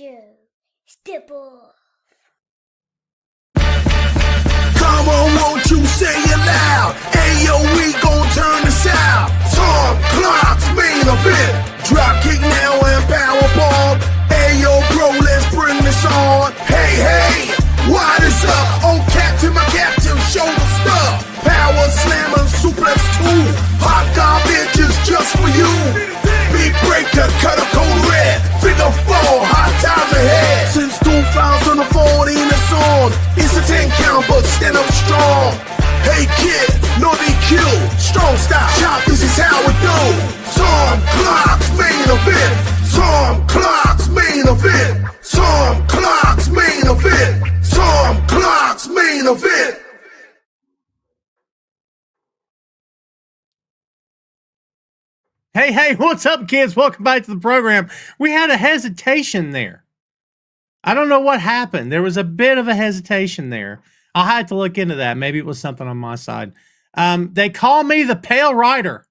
2, step off. Come on, won't you say it loud? Ayo, we gon' turn this out. Tom Clock's main event. Dropkick now and powerbomb. Ayo, bro, let's bring this on. Hey, hey, why this up? Oh, captain, my captain, shoulder stuff. Power slammer, suplex 2. Hot garbage is just for you. Big breaker, cut a cold red. Figure 4, hot times ahead. Since 2014, it's on. It's a 10 count, but stand up strong. Hey kid, no DQ, strong style. Chop, this is how it goes. Tom Clock's main event. Tom Clock's main event. Tom Clock's main event. Tom Clock's main event. Hey, what's up, kids? Welcome back to the program. We had a hesitation there. I don't know what happened. There was a bit of a hesitation there. I'll have to look into that. Maybe it was something on my side. They call me the Pale Rider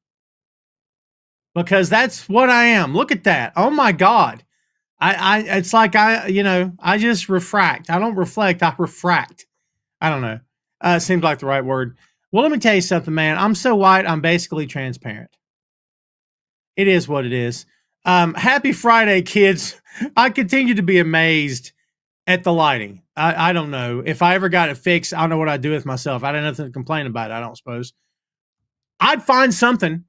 because that's what I am. Look at that. Oh my God. It's like I just refract. I don't reflect. I refract. I don't know. Seems like the right word. Well, let me tell you something, man. I'm so white. I'm basically transparent. It is what it is. Happy Friday, kids. I continue to be amazed at the lighting. I don't know. If I ever got it fixed, I don't know what I'd do with myself. I had nothing to complain about, I don't suppose. I'd find something.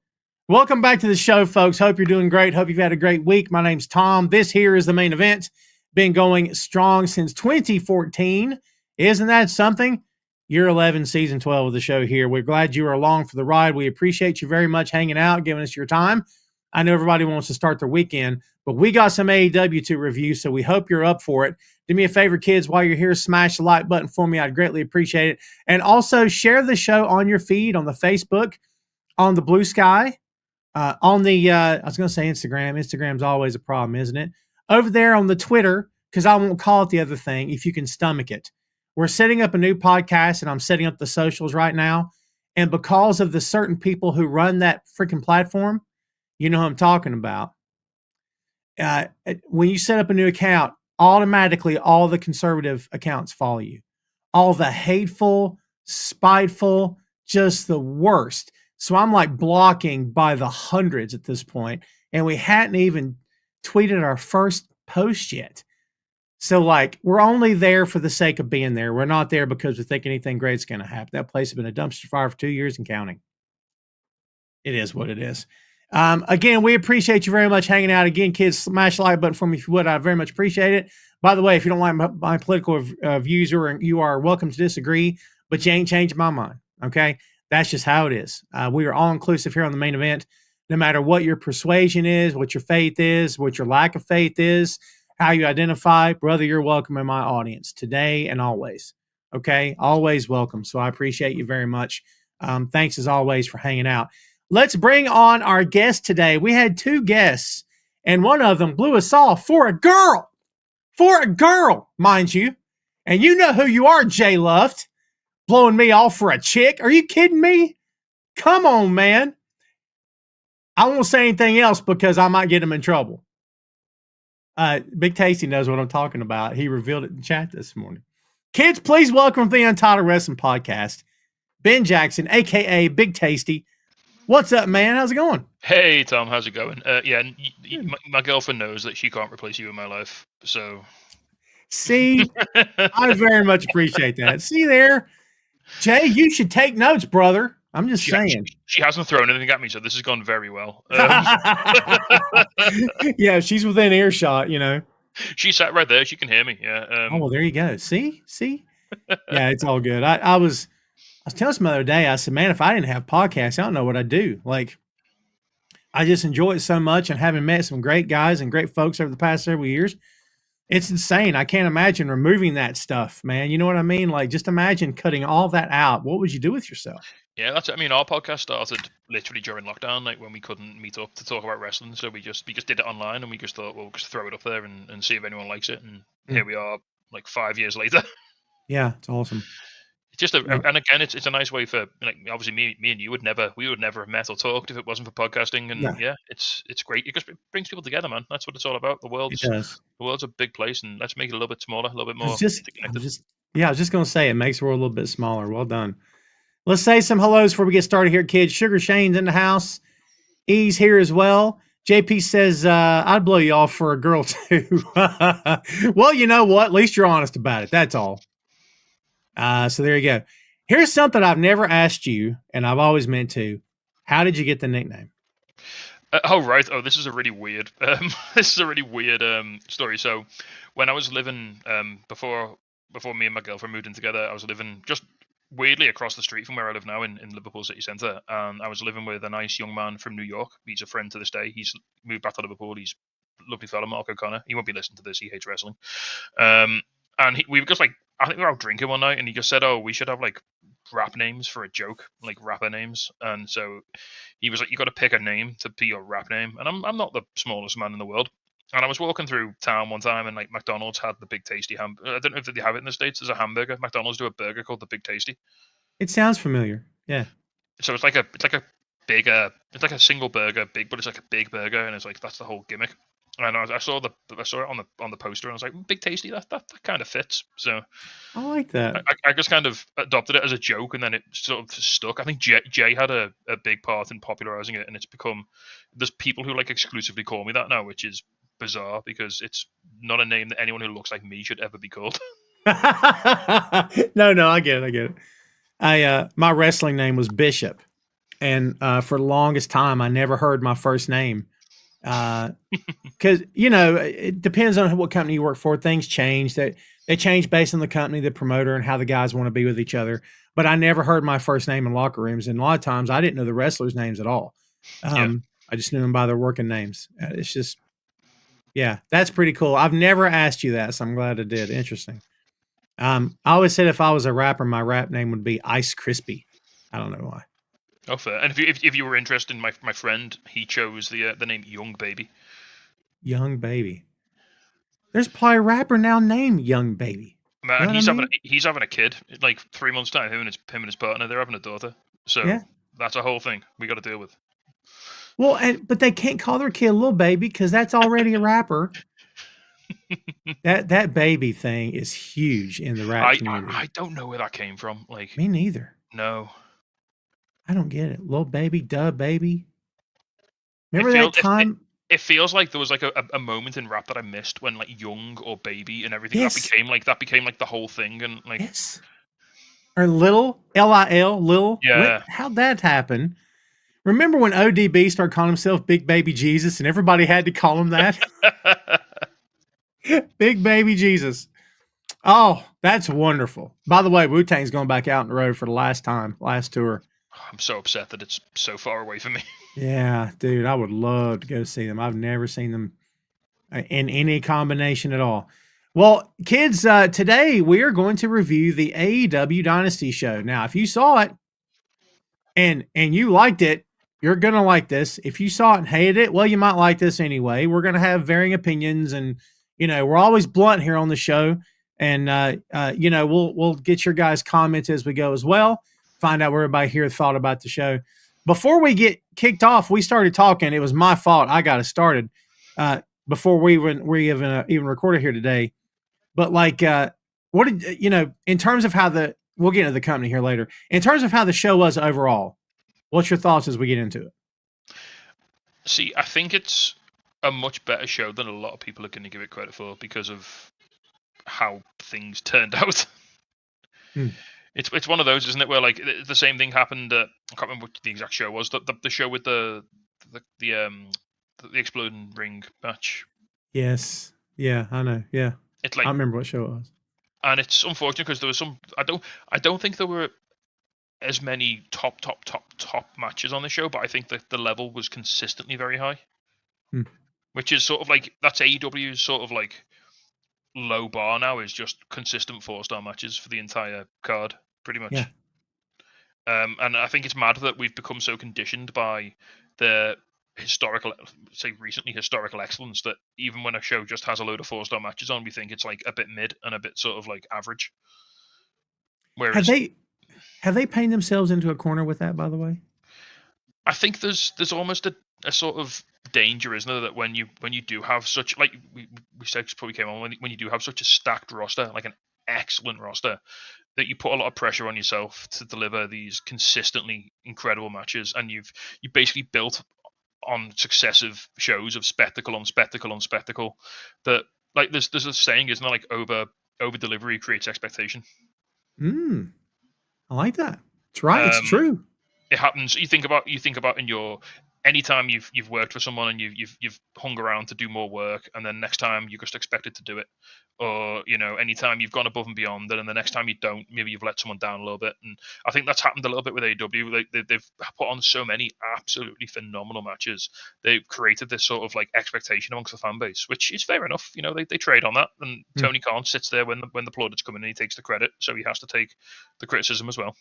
Welcome back to the show, folks. Hope you're doing great. Hope you've had a great week. My name's Tom. This here is the main event. Been going strong since 2014. Isn't that something? Year 11, season 12 of the show here. We're glad you are along for the ride. We appreciate you very much hanging out, giving us your time. I know everybody wants to start their weekend, but we got some AEW to review, so we hope you're up for it. Do me a favor, kids, while you're here, smash the like button for me. I'd greatly appreciate it. And also share the show on your feed, on the Facebook, on the Blue Sky, on the, I was going to say Instagram. Instagram's always a problem, isn't it? Over there on the Twitter, because I won't call it the other thing, if you can stomach it. We're setting up a new podcast, and I'm setting up the socials right now. And because of the certain people who run that freaking platform, you know who I'm talking about. When you set up a new account, automatically all the conservative accounts follow you. All the hateful, spiteful, just the worst. So I'm like blocking by the hundreds at this point, and we hadn't even tweeted our first post yet. So like we're only there for the sake of being there. We're not there because we think anything great's going to happen. That place has been a dumpster fire for 2 years and counting. It is what it is. Again, we appreciate you very much hanging out. Again, kids, smash the like button for me if you would. I very much appreciate it. By the way, if you don't like my political views, you are welcome to disagree, but you ain't changing my mind. Okay, that's just how it is. We are all inclusive here on the main event. No matter what your persuasion is, what your faith is, what your lack of faith is, how you identify, brother, you're welcome in my audience today and always. Okay, always welcome. So I appreciate you very much. Thanks as always for hanging out. Let's bring on our guest today. We had 2 guests, and one of them blew us off for a girl. For a girl, mind you. And you know who you are, Jay Luft, blowing me off for a chick. Are you kidding me? Come on, man. I won't say anything else because I might get him in trouble. Big Tasty knows what I'm talking about. He revealed it in chat this morning. Kids, please welcome the Untitled Wrestling Podcast, Ben Jackson, a.k.a. Big Tasty. What's up, man? How's it going? Hey, Tom. How's it going? My girlfriend knows that she can't replace you in my life. So, see, I very much appreciate that. See there, Jay, you should take notes, brother. I'm just saying. She hasn't thrown anything at me, so this has gone very well. Yeah, she's within earshot, you know. She sat right there. She can hear me. Yeah. Oh, well, there you go. See? Yeah, it's all good. I was telling some other day, I said, man, if I didn't have podcasts, I don't know what I'd do. Like, I just enjoy it so much, and having met some great guys and great folks over the past several years, it's insane. I can't imagine removing that stuff, man. You know what I mean? Like, just imagine cutting all that out. What would you do with yourself? Yeah, that's it. I mean, our podcast started literally during lockdown, like when we couldn't meet up to talk about wrestling. So we just did it online, and we just thought, we'll just throw it up there and see if anyone likes it. And here we are, like 5 years later. Yeah, it's awesome. Just Yeah. and again, it's a nice way for, like, obviously me and you would never have met or talked if it wasn't for podcasting, and Yeah. it's great. It just brings people together, man. That's what it's all about. It does. The world's a big place, and let's make it a little bit smaller, a little bit I was more just, I interconnected. was just, yeah, I was just going to say it makes the world a little bit smaller. Well done. Let's say some hellos before we get started here, kids. Sugar Shane's in the house. E's here as well. JP says, I'd blow you off for a girl too. Well, you know what? At least you're honest about it. That's all. So there you go. Here's something I've never asked you, and I've always meant to. How did you get the nickname? Oh right. Oh, this is a really weird. This is a really weird story. So, when I was living before me and my girlfriend moved in together, I was living just weirdly across the street from where I live now in Liverpool city centre, and I was living with a nice young man from New York. He's a friend to this day. He's moved back to Liverpool. He's a lovely fellow, Mark O'Connor. He won't be listening to this. He hates wrestling. And we were just like, I think we were out drinking one night, and he just said, "Oh, we should have like rap names for a joke, like rapper names." And so he was like, "You got to pick a name to be your rap name." And I'm not the smallest man in the world. And I was walking through town one time, and like McDonald's had the Big Tasty hamburger. I don't know if they have it in the States as a hamburger. McDonald's do a burger called the Big Tasty. It sounds familiar. Yeah. So it's like a big it's like a single burger, big, but it's like a big burger, and it's like that's the whole gimmick. And I saw it on the poster, and I was like, Big Tasty, that kind of fits. So I like that. I just kind of adopted it as a joke, and then it sort of stuck. I think Jay had a big part in popularizing it, and it's become, there's people who like exclusively call me that now, which is bizarre because it's not a name that anyone who looks like me should ever be called. No, I get it. My wrestling name was Bishop, and for the longest time, I never heard my first name. Because it depends on what company you work for. Things change. They change based on the company, the promoter, and how the guys want to be with each other. But I never heard my first name in locker rooms, and a lot of times I didn't know the wrestlers' names at all. I just knew them by their working names. It's just, yeah, that's pretty cool. I've never asked you that, so I'm glad I did. Interesting. I always said if I was a rapper, my rap name would be Ice Crispy. I don't know why. Oh, fair. And if you were interested in my friend, he chose the name Young Baby. Young Baby. There's probably a rapper now named Young Baby. Man, You know what I mean? he's having a kid. Like 3 months time, him and his partner, they're having a daughter. So Yeah. that's a whole thing we got to deal with. Well, but they can't call their kid Little Baby because that's already a rapper. That baby thing is huge in the rap community. I don't know where that came from. Like, Me neither. no. I don't get it. Little Baby, duh, baby. Remember that time? It feels like there was like a moment in rap that I missed when like Young or Baby and everything Yes. that became like the whole thing, and like Yes. Or Little, Lil, Lil. Yeah. How'd that happen? Remember when ODB started calling himself Big Baby Jesus and everybody had to call him that? Big Baby Jesus. Oh, that's wonderful. By the way, Wu-Tang's going back out on the road for the last tour. I'm so upset that it's so far away from me. Yeah, dude, I would love to go see them. I've never seen them in any combination at all. Well, kids, today we are going to review the AEW Dynasty show. Now, if you saw it and you liked it, you're going to like this. If you saw it and hated it, well, you might like this anyway. We're going to have varying opinions, and we're always blunt here on the show. And we'll get your guys' comments as we go as well. Find out what everybody here thought about the show. Before we get kicked off, we started talking. It was my fault. I got it started before we even recorded here today. But like, what did in terms of how we'll get into the company here later. In terms of how the show was overall, what's your thoughts as we get into it? See, I think it's a much better show than a lot of people are going to give it credit for because of how things turned out. It's one of those, isn't it, where like the same thing happened. I can't remember what the exact show was. The show with the exploding ring match. Yes. Yeah, I know. Yeah. It's like, I remember what show it was. And it's unfortunate because there was some. I don't think there were as many top matches on the show, but I think that the level was consistently very high. Which is sort of like, that's AEW's sort of like low bar now, is just consistent 4-star matches for the entire card, pretty much. Yeah. And I think it's mad that we've become so conditioned by the recently historical excellence that even when a show just has a load of 4-star matches on, we think it's like a bit mid and a bit sort of like average. Whereas Have they painted themselves into a corner with that, by the way? I think there's almost a sort of danger, isn't there, that when you do have such, like we said before we came on, when you do have such a stacked roster, like an excellent roster, that you put a lot of pressure on yourself to deliver these consistently incredible matches, and you basically built on successive shows of spectacle on spectacle on spectacle. That, like, there's a saying, isn't there, like over delivery creates expectation. I like that. It's right. It's true. It happens. You think about in your anytime you've worked for someone and you've hung around to do more work, and then next time you're just expected to do it, or anytime you've gone above and beyond, and then the next time you don't, maybe you've let someone down a little bit. And I think that's happened a little bit with AEW. They've put on so many absolutely phenomenal matches. They've created this sort of like expectation amongst the fan base, which is fair enough. They trade on that, and Tony Khan sits there when the plaudits come in and he takes the credit, so he has to take the criticism as well.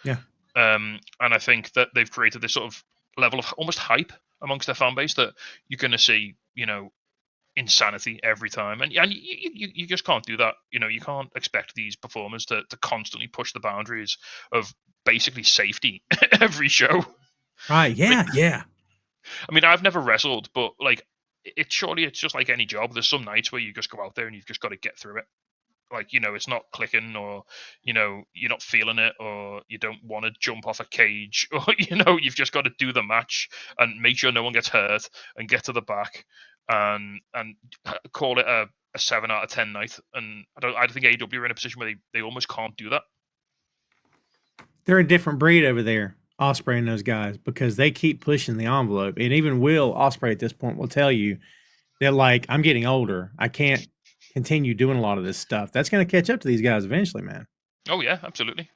Yeah. And I think that they've created this sort of level of almost hype amongst their fan base that you're going to see, insanity every time. And you just can't do that. You can't expect these performers to constantly push the boundaries of basically safety every show. Right. Yeah. Yeah. I mean, I've never wrestled, but like, it's just like any job. There's some nights where you just go out there and you've just got to get through it. Like, it's not clicking, or, you're not feeling it, or you don't want to jump off a cage, or, you've just got to do the match and make sure no one gets hurt and get to the back and call it a 7 out of 10 night. And I think AEW are in a position where they almost can't do that. They're a different breed over there, Ospreay and those guys, because they keep pushing the envelope. And even Ospreay at this point will tell you that, like, I'm getting older. I can't continue doing a lot of this stuff. That's going to catch up to these guys eventually, man. Oh yeah, absolutely.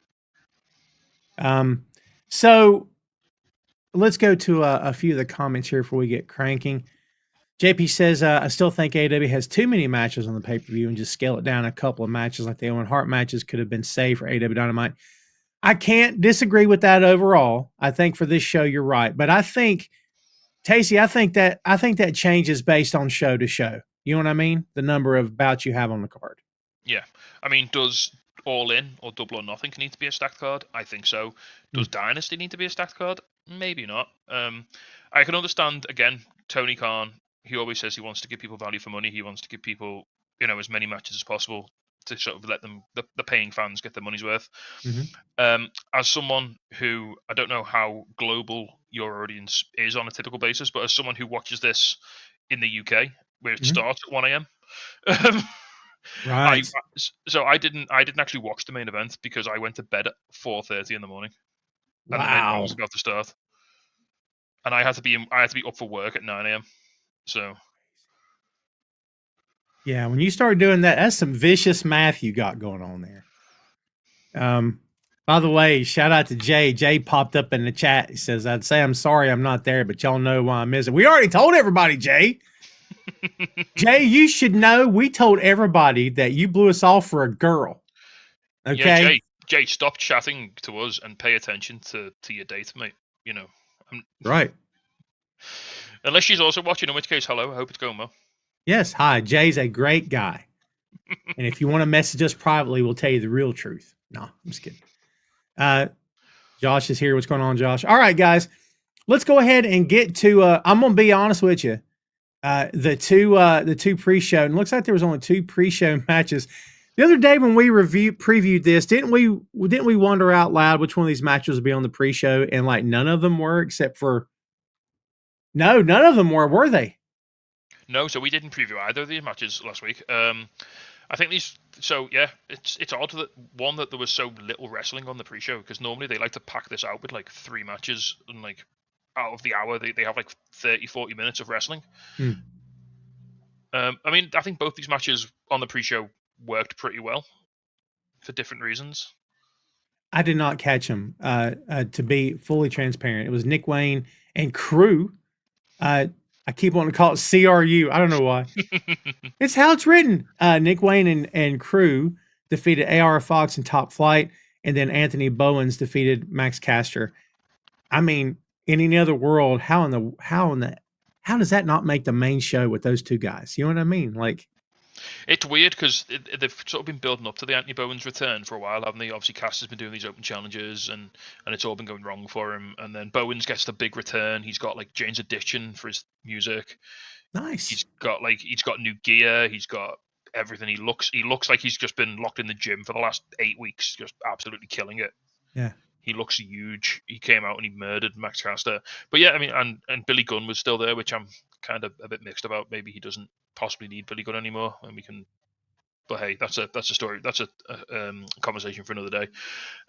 So let's go to a few of the comments here before we get cranking. JP says, I still think AEW has too many matches on the pay-per-view and just scale it down a couple of matches like the Owen Hart matches could have been saved for AEW Dynamite. I can't disagree with that overall. I think for this show, you're right. But I think, Tacey, I think that changes based on show to show. You know what I mean? The number of bouts you have on the card. Yeah. I mean, does All In or Double or Nothing need to be a stacked card? I think so. Does Dynasty need to be a stacked card? Maybe not. I can understand, again, Tony Khan, he always says he wants to give people value for money. He wants to give people, as many matches as possible to sort of let them, the paying fans, get their money's worth. As someone who, I don't know how global your audience is on a typical basis, but as someone who watches this in the UK, where it starts at 1 a.m. Right. So I didn't actually watch the main event because I went to bed at 4:30 in the morning. And the main event was about to start. And I had to be up for work at 9 a.m. So yeah, when you start doing that, that's some vicious math you got going on there. By the way, shout out to Jay. Jay popped up in the chat. He says, I'd say I'm sorry I'm not there, but y'all know why I'm missing. We already told everybody, Jay. Jay, you should know we told everybody that you blew us off for a girl. Okay? Yeah, Jay, stop chatting to us and pay attention to your date, mate. Right. Unless she's also watching, in which case, hello. I hope it's going well. Yes, hi. Jay's a great guy. And if you want to message us privately, we'll tell you the real truth. No, I'm just kidding. Josh is here. What's going on, Josh? All right, guys. Let's go ahead and get to I'm gonna be honest with you. The two pre-show, and it looks like there was only 2 pre-show matches. The other day when we previewed this, didn't we wonder out loud which one of these matches would be on the pre-show? And like none of them were, except for none of them were they? No, so we didn't preview either of these matches last week. I think these. So yeah, it's odd that there was so little wrestling on the pre-show, because normally they like to pack this out with like 3 matches, and like out of the hour they have like 30-40 minutes of wrestling. I mean, I think both these matches on the pre-show worked pretty well for different reasons. I did not catch them. To be fully transparent, it was Nick Wayne and Crew. I keep wanting to call it CRU. I don't know why. It's how it's written. Nick Wayne and Crew defeated AR Fox and Top Flight, and then Anthony Bowens defeated Max Caster. I mean, in any other world, how does that not make the main show with those 2 guys? You know what I mean? Like, It's weird because they've sort of been building up to the Anthony Bowens return for a while, haven't they? Obviously, Cass has been doing these open challenges, and it's all been going wrong for him. And then Bowens gets the big return. He's got like Jane's Addiction for his music. Nice. He's got new gear. He's got everything. He looks like he's just been locked in the gym for the last 8 weeks, just absolutely killing it. Yeah. He looks huge. He came out and he murdered Max Caster. But yeah, I mean, and Billy Gunn was still there, which I'm kind of a bit mixed about. Maybe he doesn't possibly need Billy Gunn anymore, and we can. But hey, that's a story. That's a conversation for another day.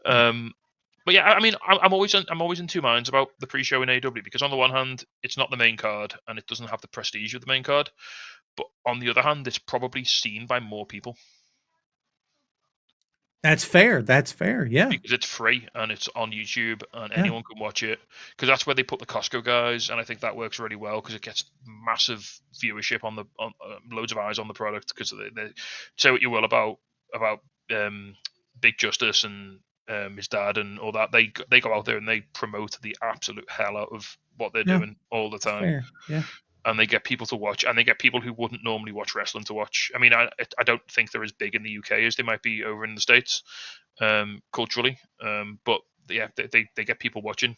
But yeah, I mean, I'm always in two minds about the pre-show in AEW, because on the one hand, it's not the main card and it doesn't have the prestige of the main card, but on the other hand, it's probably seen by more people. That's fair. Yeah. Because it's free and it's on YouTube and anyone can watch it. Because that's where they put the Costco guys, and I think that works really well because it gets massive viewership on loads of eyes on the product. Because they say what you will about Big Justice and his dad and all that. They go out there and they promote the absolute hell out of what they're doing all the time. Fair. Yeah. And they get people to watch, and they get people who wouldn't normally watch wrestling to watch. I mean, I don't think they're as big in the UK as they might be over in the States, culturally. But yeah, they get people watching.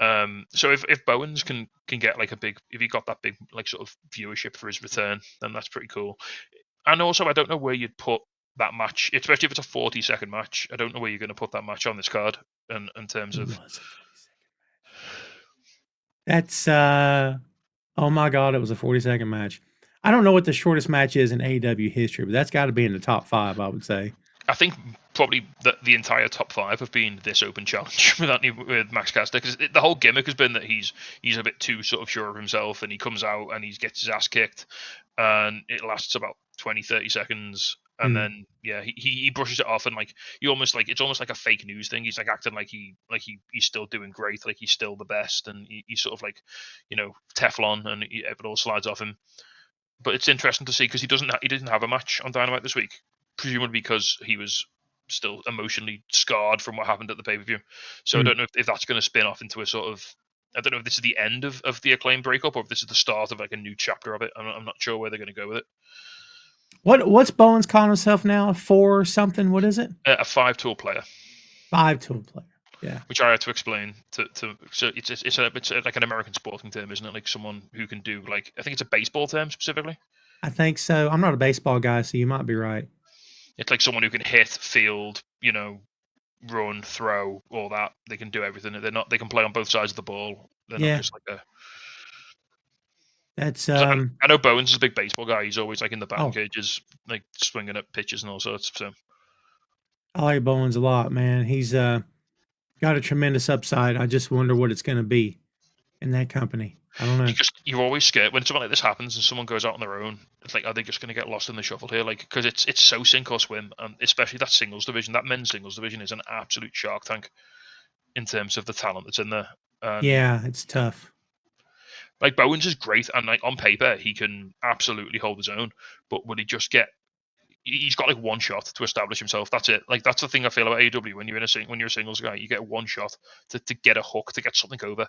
So if Bowens can get like if he got that big like sort of viewership for his return, then that's pretty cool. And also, I don't know where you'd put that match, especially if it's a 40-second match. I don't know where you're going to put that match on this card, in terms of. That's oh my God, it was a 40-second match. I don't know what the shortest match is in AEW history, but that's got to be in the top 5, I would say. I think probably the entire top 5 have been this open challenge with Max Caster, because the whole gimmick has been that he's a bit too sort of sure of himself, and he comes out and he gets his ass kicked, and it lasts about 20-30 seconds, and then he brushes it off, and like it's almost like a fake news thing. He's like acting like he's still doing great, like he's still the best, and he's sort of like, Teflon, and it all slides off him. But it's interesting to see because he didn't have a match on Dynamite this week, presumably because he was still emotionally scarred from what happened at the pay-per-view. So I don't know if that's going to spin off into a sort of, I don't know if this is the end of the Acclaim breakup or if this is the start of like a new chapter of it. I'm not sure where they're going to go with it. What's Bowens calling himself now? A 4 something? What is it? A 5-tool player. 5-tool player. Yeah. Which I had to explain to so it's like an American sporting term, isn't it? Like someone who can do like, I think it's a baseball term specifically. I think so. I'm not a baseball guy, so you might be right. It's like someone who can hit, field, run, throw, all that. They can do everything. They can play on both sides of the ball. They're not just like a. That's I know Bowens is a big baseball guy. He's always like in the batting cages, like swinging at pitches and all sorts. So I like Bowens a lot, man. He's got a tremendous upside. I just wonder what it's going to be in that company. I don't know. You're always scared when something like this happens and someone goes out on their own. It's like, are they just going to get lost in the shuffle here? Like, because it's so sink or swim, and especially that singles division, that men's singles division is an absolute shark tank in terms of the talent that's in there. And yeah, it's tough. Like Bowens is great, and like on paper he can absolutely hold his own. But will he just get? He's got like one shot to establish himself. That's it. Like that's the thing I feel about AEW when you're a singles guy, you get one shot to get a hook, to get something over.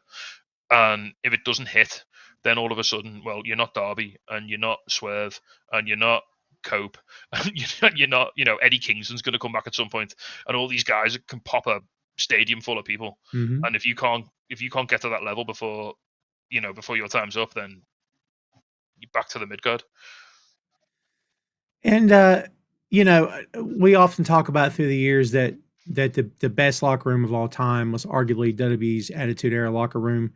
And if it doesn't hit, then all of a sudden, well, you're not Darby, and you're not Swerve, and you're not Cope, and you're not, Eddie Kingston's going to come back at some point, and all these guys can pop a stadium full of people. Mm-hmm. And if you can't get to that level before your time's up, then you're back to the midcard. And we often talk about through the years that the best locker room of all time was arguably WWE's Attitude Era locker room,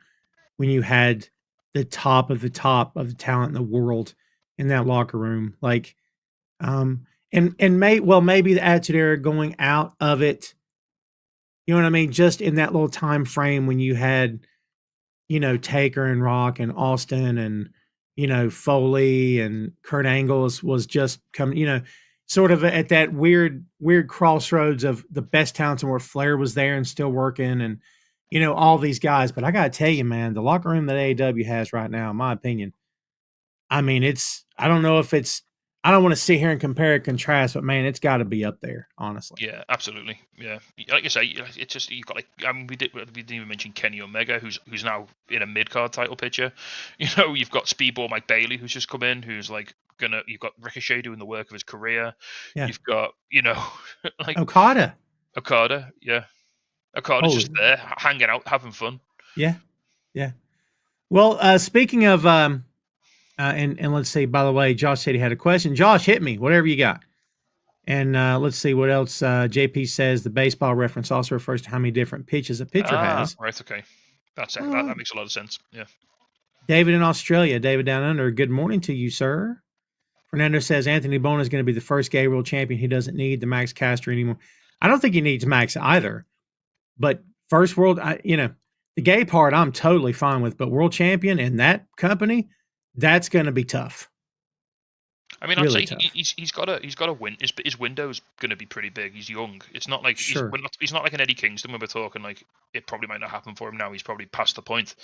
when you had the top of the talent in the world in that locker room. Like, maybe the Attitude Era going out of it, you know what I mean? Just in that little time frame when you had, Taker and Rock and Austin and, Foley and Kurt Angle was just coming, sort of at that weird crossroads of the best talents and where Flair was there and still working and, all these guys. But I got to tell you, man, the locker room that AEW has right now, in my opinion, I mean, I don't know if I don't want to sit here and compare and contrast, but man, it's got to be up there, honestly. Yeah, absolutely. Yeah, like you say, it's just you've got like, I mean, we didn't even mention Kenny Omega, who's now in a mid card title picture. You've got Speedball Mike Bailey, who's just come in, who's like you've got Ricochet doing the work of his career. Yeah. You've got like Okada. Okada, yeah. Okada's just there, hanging out, having fun. Yeah. Yeah. Well, speaking of and let's see, by the way, Josh said he had a question. Josh, hit me, whatever you got. And let's see what else. JP says the baseball reference also refers to how many different pitches a pitcher has. Right, okay. That's it. That makes a lot of sense. Yeah. David in Australia, David down under, good morning to you, sir. Fernando says Anthony Bona is going to be the first gay world champion. He doesn't need the Max Caster anymore. I don't think he needs Max either. But first world, the gay part I'm totally fine with. But world champion in that company, that's going to be tough. I mean, Really I'd say tough. he's got to win. His window's going to be pretty big. He's young. It's not like Sure. he's not like an Eddie Kingston when we're talking like it probably might not happen for him now. He's probably past the point.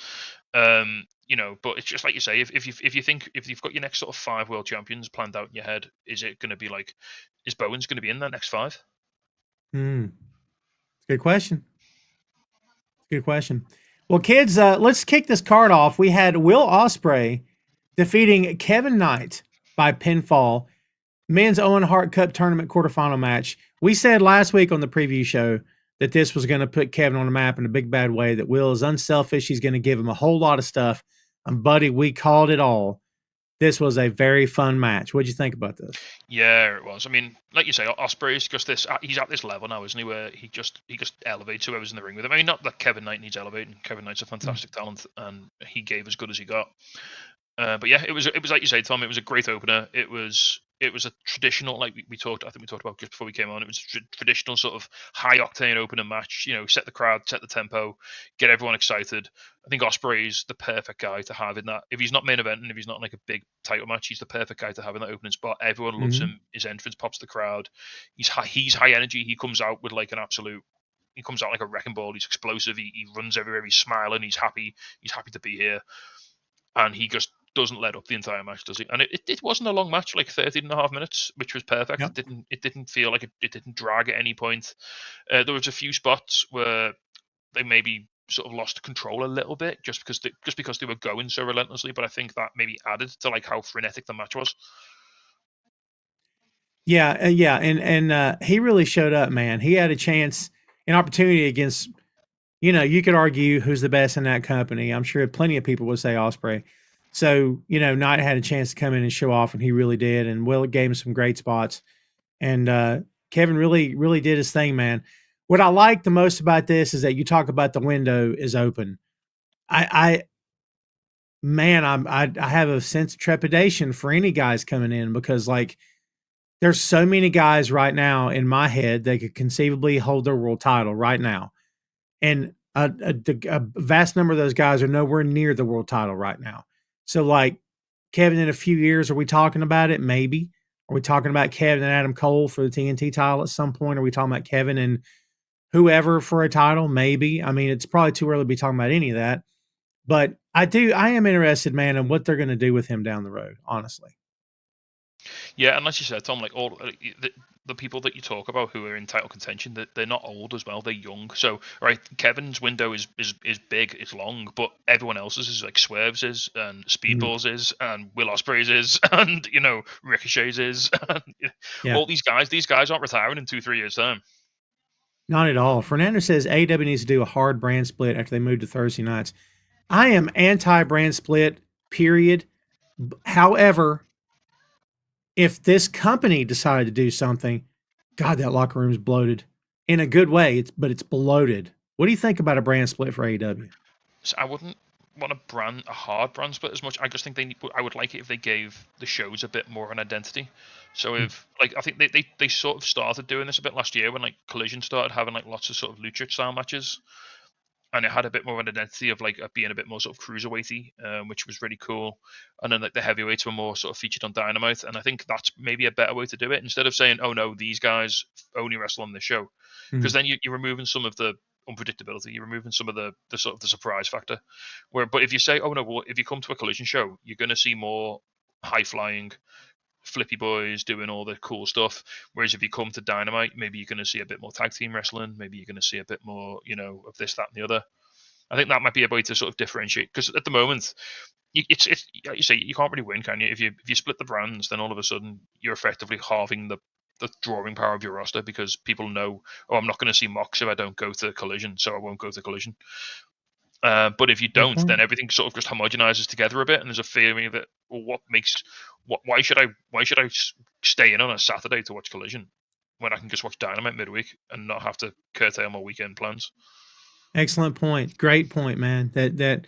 But it's just like you say. If you've got your next sort of 5 world champions planned out in your head, is it going to be like, is Bowens going to be in that next 5? Good question. Good question. Well, kids, let's kick this card off. We had Will Ospreay defeating Kevin Knight by pinfall, men's Owen Hart Cup tournament quarterfinal match. We said last week on the preview show that this was going to put Kevin on the map in a big bad way, that Will is unselfish. He's going to give him a whole lot of stuff. And buddy, we called it all. This was a very fun match. What'd you think about this? Yeah, it was. I mean, like you say, Ospreay is just this. He's at this level now, isn't he? Where he just elevates whoever's in the ring with him. I mean, not that Kevin Knight needs elevating. Kevin Knight's a fantastic talent, and he gave as good as he got. But yeah, it was like you say, Tom. It was a great opener. It was a traditional, like we talked. I think we talked about just before we came on. It was a traditional sort of high octane opener match. Set the crowd, set the tempo, get everyone excited. I think Ospreay's the perfect guy to have in that. If he's not main eventing, if he's not like a big title match, he's the perfect guy to have in that opening spot. Everyone loves him. His entrance pops the crowd. He's high energy. He comes out with like an absolute. He comes out like a wrecking ball. He's explosive. He runs everywhere. He's smiling. He's happy. He's happy to be here, and he just doesn't let up the entire match, does he? And it wasn't a long match, like 13.5 minutes, which was perfect. Yep. It didn't feel like it didn't drag at any point. There was a few spots where they maybe sort of lost control a little bit just because they were going so relentlessly, but I think that maybe added to like how frenetic the match was. Yeah, and he really showed up, man. He had an opportunity against, you could argue who's the best in that company. I'm sure plenty of people would say Ospreay. So, Knight had a chance to come in and show off, and he really did. And Will gave him some great spots. And Kevin really, really did his thing, man. What I like the most about this is that you talk about the window is open. I have a sense of trepidation for any guys coming in because, like, there's so many guys right now in my head that could conceivably hold their world title right now. And a vast number of those guys are nowhere near the world title right now. So, like, Kevin, in a few years, are we talking about it? Maybe. Are we talking about Kevin and Adam Cole for the TNT title at some point? Are we talking about Kevin and whoever for a title? Maybe. I mean, it's probably too early to be talking about any of that. But I am interested, man, in what they're going to do with him down the road, honestly. Yeah, and like you said, Tom, like all the people that you talk about who are in title contention, they're not old as well; they're young. So, right, Kevin's window is big, it's long, but everyone else's is like Swerve's is, and Speedball's is, and Will Ospreay's is, and Ricochet's is. And, all these guys aren't retiring in 2-3 years' time. Not at all. Fernando says AEW needs to do a hard brand split after they move to Thursday nights. I am anti-brand split, period. However, if this company decided to do something, God, that locker room's bloated in a good way. It's bloated. What do you think about a brand split for AEW? So I wouldn't want a hard brand split as much. I just think I would like it if they gave the shows a bit more of an identity. So if I think they sort of started doing this a bit last year when like Collision started having like lots of sort of lucha style matches. And it had a bit more of an identity of like being a bit more sort of cruiserweighty, which was really cool. And then like the heavyweights were more sort of featured on Dynamite, and I think that's maybe a better way to do it instead of saying, "Oh no, these guys only wrestle on this show," because then you're removing some of the unpredictability, you're removing some of the sort of the surprise factor. But if you say, "Oh no, well, if you come to a Collision show, you're going to see more high flying, flippy boys doing all the cool stuff. Whereas if you come to Dynamite, maybe you're going to see a bit more tag team wrestling. Maybe you're going to see a bit more, of this, that, and the other." I think that might be a way to sort of differentiate, because at the moment, it's like you say, you can't really win, can you? If you split the brands, then all of a sudden you're effectively halving the drawing power of your roster, because people know, oh, I'm not going to see Mox if I don't go to Collision, so I won't go to Collision. But if you don't, then everything sort of just homogenizes together a bit, and there's a feeling that, well, why should I stay in on a Saturday to watch Collision when I can just watch Dynamite midweek and not have to curtail my weekend plans? Excellent point. Great point, man. That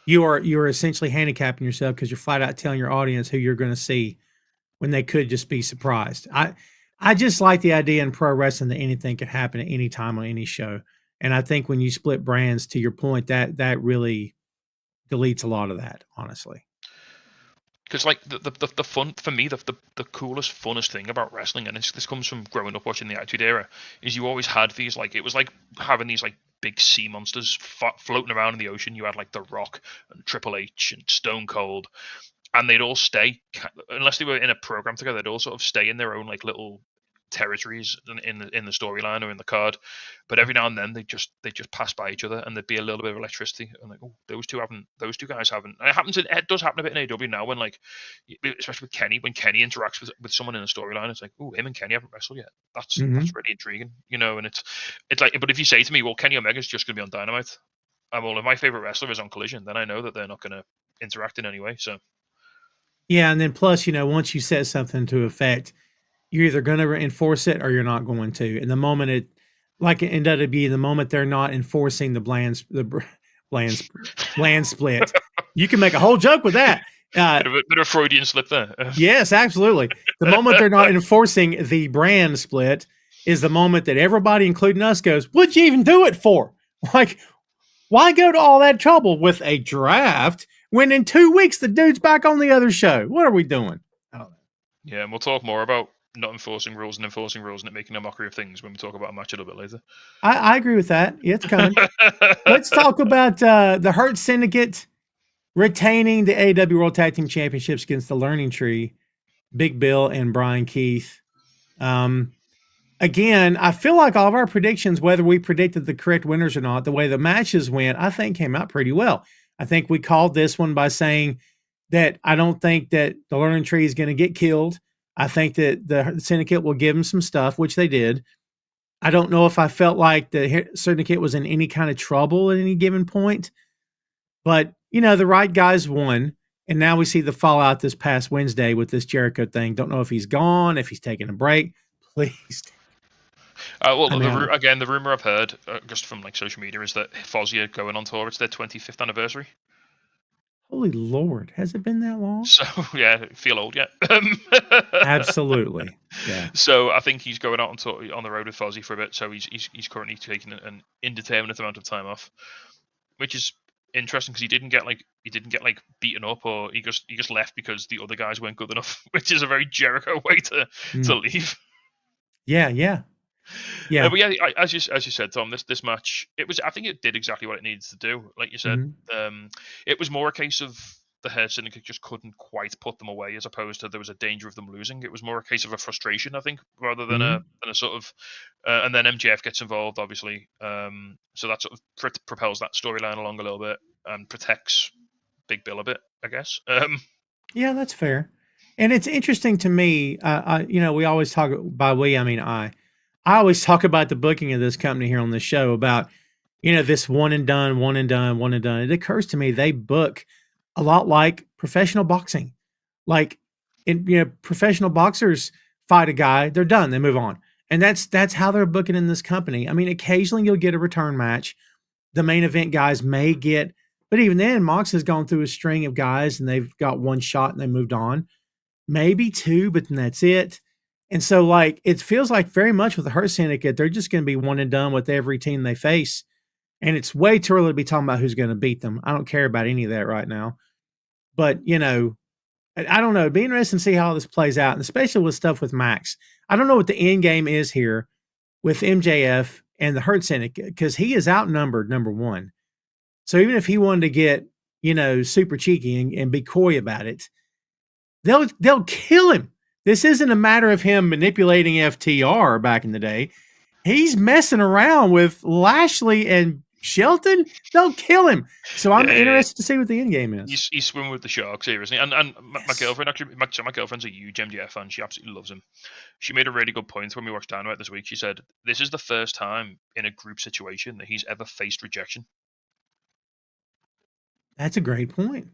you're essentially handicapping yourself because you're flat out telling your audience who you're going to see when they could just be surprised. I just like the idea in pro wrestling that anything can happen at any time on any show. And I think when you split brands, to your point, that really deletes a lot of that, honestly. Because like the fun for me, the coolest, funnest thing about wrestling, and this comes from growing up watching the Attitude Era, is you always had these, like, it was like having these like big sea monsters floating around in the ocean. You had like The Rock and Triple H and Stone Cold, and they'd all stay, unless they were in a program together, they'd all sort of stay in their own like little territories in the storyline or in the card. But every now and then they just pass by each other, and there'd be a little bit of electricity, and like, oh, those two guys haven't. And it does happen a bit in AEW now, when, like, especially with Kenny, when Kenny interacts with someone in a storyline, it's like, oh, him and Kenny haven't wrestled yet. That's really intriguing, and it's like, but if you say to me, well, Kenny Omega's just going to be on Dynamite, if my favorite wrestler is on Collision, then I know that they're not going to interact in any way. So yeah, and then plus, once you set something to effect, you're either going to enforce it or you're not going to. And the moment it, like in WWE, the moment they're not enforcing the bland split, you can make a whole joke with that. Bit of a Freudian slip there. Yes, absolutely. The moment they're not enforcing the brand split is the moment that everybody, including us, goes, what'd you even do it for? Like, why go to all that trouble with a draft when in 2 weeks the dude's back on the other show? What are we doing? I don't know. Yeah, and we'll talk more about not enforcing rules and it making a mockery of things when we talk about a match a little bit later. I agree with that. Yeah, it's coming. Let's talk about the Hurt Syndicate retaining the AEW World Tag Team Championships against the Learning Tree, Big Bill and Brian Keith. Again, I feel like all of our predictions, whether we predicted the correct winners or not, the way the matches went, I think came out pretty well. I think we called this one by saying that I don't think that the Learning Tree is going to get killed. I think that the Syndicate will give them some stuff, which they did. I don't know if I felt like the Syndicate was in any kind of trouble at any given point, but the right guys won. And now we see the fallout this past Wednesday with this Jericho thing. Don't know if he's gone, if he's taking a break. Please. The rumor I've heard just from like social media is that Fozzy are going on tour. It's their 25th anniversary. Holy Lord, has it been that long? So yeah, feel old yet. Absolutely. Yeah. So I think he's going out on tour, on the road with Fozzy for a bit. So he's currently taking an indeterminate amount of time off, which is interesting because he didn't get beaten up, or he just left because the other guys weren't good enough, which is a very Jericho way to leave. Yeah. But yeah, as you said, Tom, this match, I think it did exactly what it needed to do. Like you said, it was more a case of the Hair Syndicate just couldn't quite put them away, as opposed to there was a danger of them losing. It was more a case of a frustration, I think, rather than a sort of. And then MJF gets involved, obviously, so that sort of propels that storyline along a little bit and protects Big Bill a bit, I guess. Yeah, that's fair. And it's interesting to me. We always talk by we. I mean, I always talk about the booking of this company here on the show about, this one and done. It occurs to me they book a lot like professional boxing. Like, professional boxers fight a guy, they're done, they move on. And that's how they're booking in this company. I mean, occasionally you'll get a return match. The main event guys may get, but even then, Mox has gone through a string of guys and they've got one shot and they moved on. Maybe two, but then that's it. And so, like, it feels like very much with the Hurt Syndicate, they're just going to be one and done with every team they face. And it's way too early to be talking about who's going to beat them. I don't care about any of that right now. But, I don't know. It'd be interesting to see how this plays out, and especially with stuff with Max. I don't know what the end game is here with MJF and the Hurt Syndicate, because he is outnumbered, number one. So even if he wanted to get, super cheeky and be coy about it, they'll kill him. This isn't a matter of him manipulating FTR back in the day. He's messing around with Lashley and Shelton? They'll kill him. So I'm Yeah. interested to see what the end game is. He's swimming with the sharks here, isn't he? And my Yes. girlfriend actually, my girlfriend's a huge MJF fan. She absolutely loves him. She made a really good point when we watched Dynamite this week. She said this is the first time in a group situation that he's ever faced rejection. That's a great point.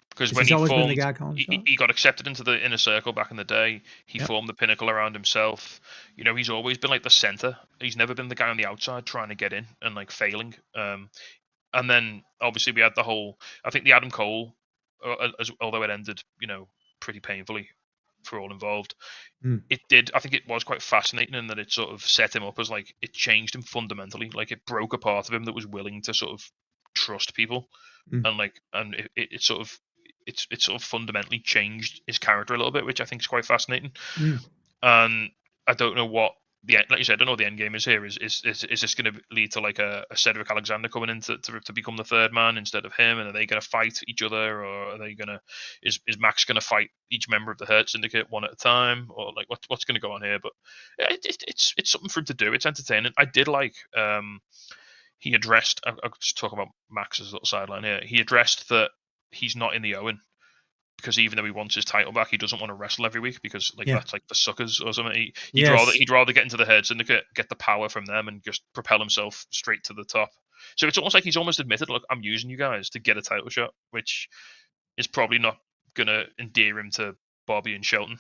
Because when He's he always been the formed, guy calling shots. he got accepted into the inner circle back in the day. He Yep. formed the pinnacle around himself. You know, he's always been like the center. He's never been the guy on the outside trying to get in and like failing. And then obviously we had the whole. I think the Adam Cole, although it ended, you know, pretty painfully for all involved. It did. I think it was quite fascinating in that it sort of set him up as like it changed him fundamentally. Like it broke a part of him that was willing to sort of trust people, and it sort of. It sort of fundamentally changed his character a little bit, which I think is quite fascinating. And I don't know what like you said, I don't know what the end game is here. Is this going to lead to like a Cedric Alexander coming in to become the third man instead of him? And are they going to fight each other, or are they going to is Max going to fight each member of the Hurt Syndicate one at a time, or like what's going to go on here? But it's something for him to do. It's entertaining. I did like he addressed. I'll just talk about Max's little sideline here. He addressed that. He's not in the Owen because even though he wants his title back, he doesn't want to wrestle every week because that's like the suckers or something. He'd rather get into the Herd Syndicate, get the power from them, and just propel himself straight to the top. So it's almost like he's almost admitted, look, I'm using you guys to get a title shot, which is probably not gonna endear him to Bobby and Shelton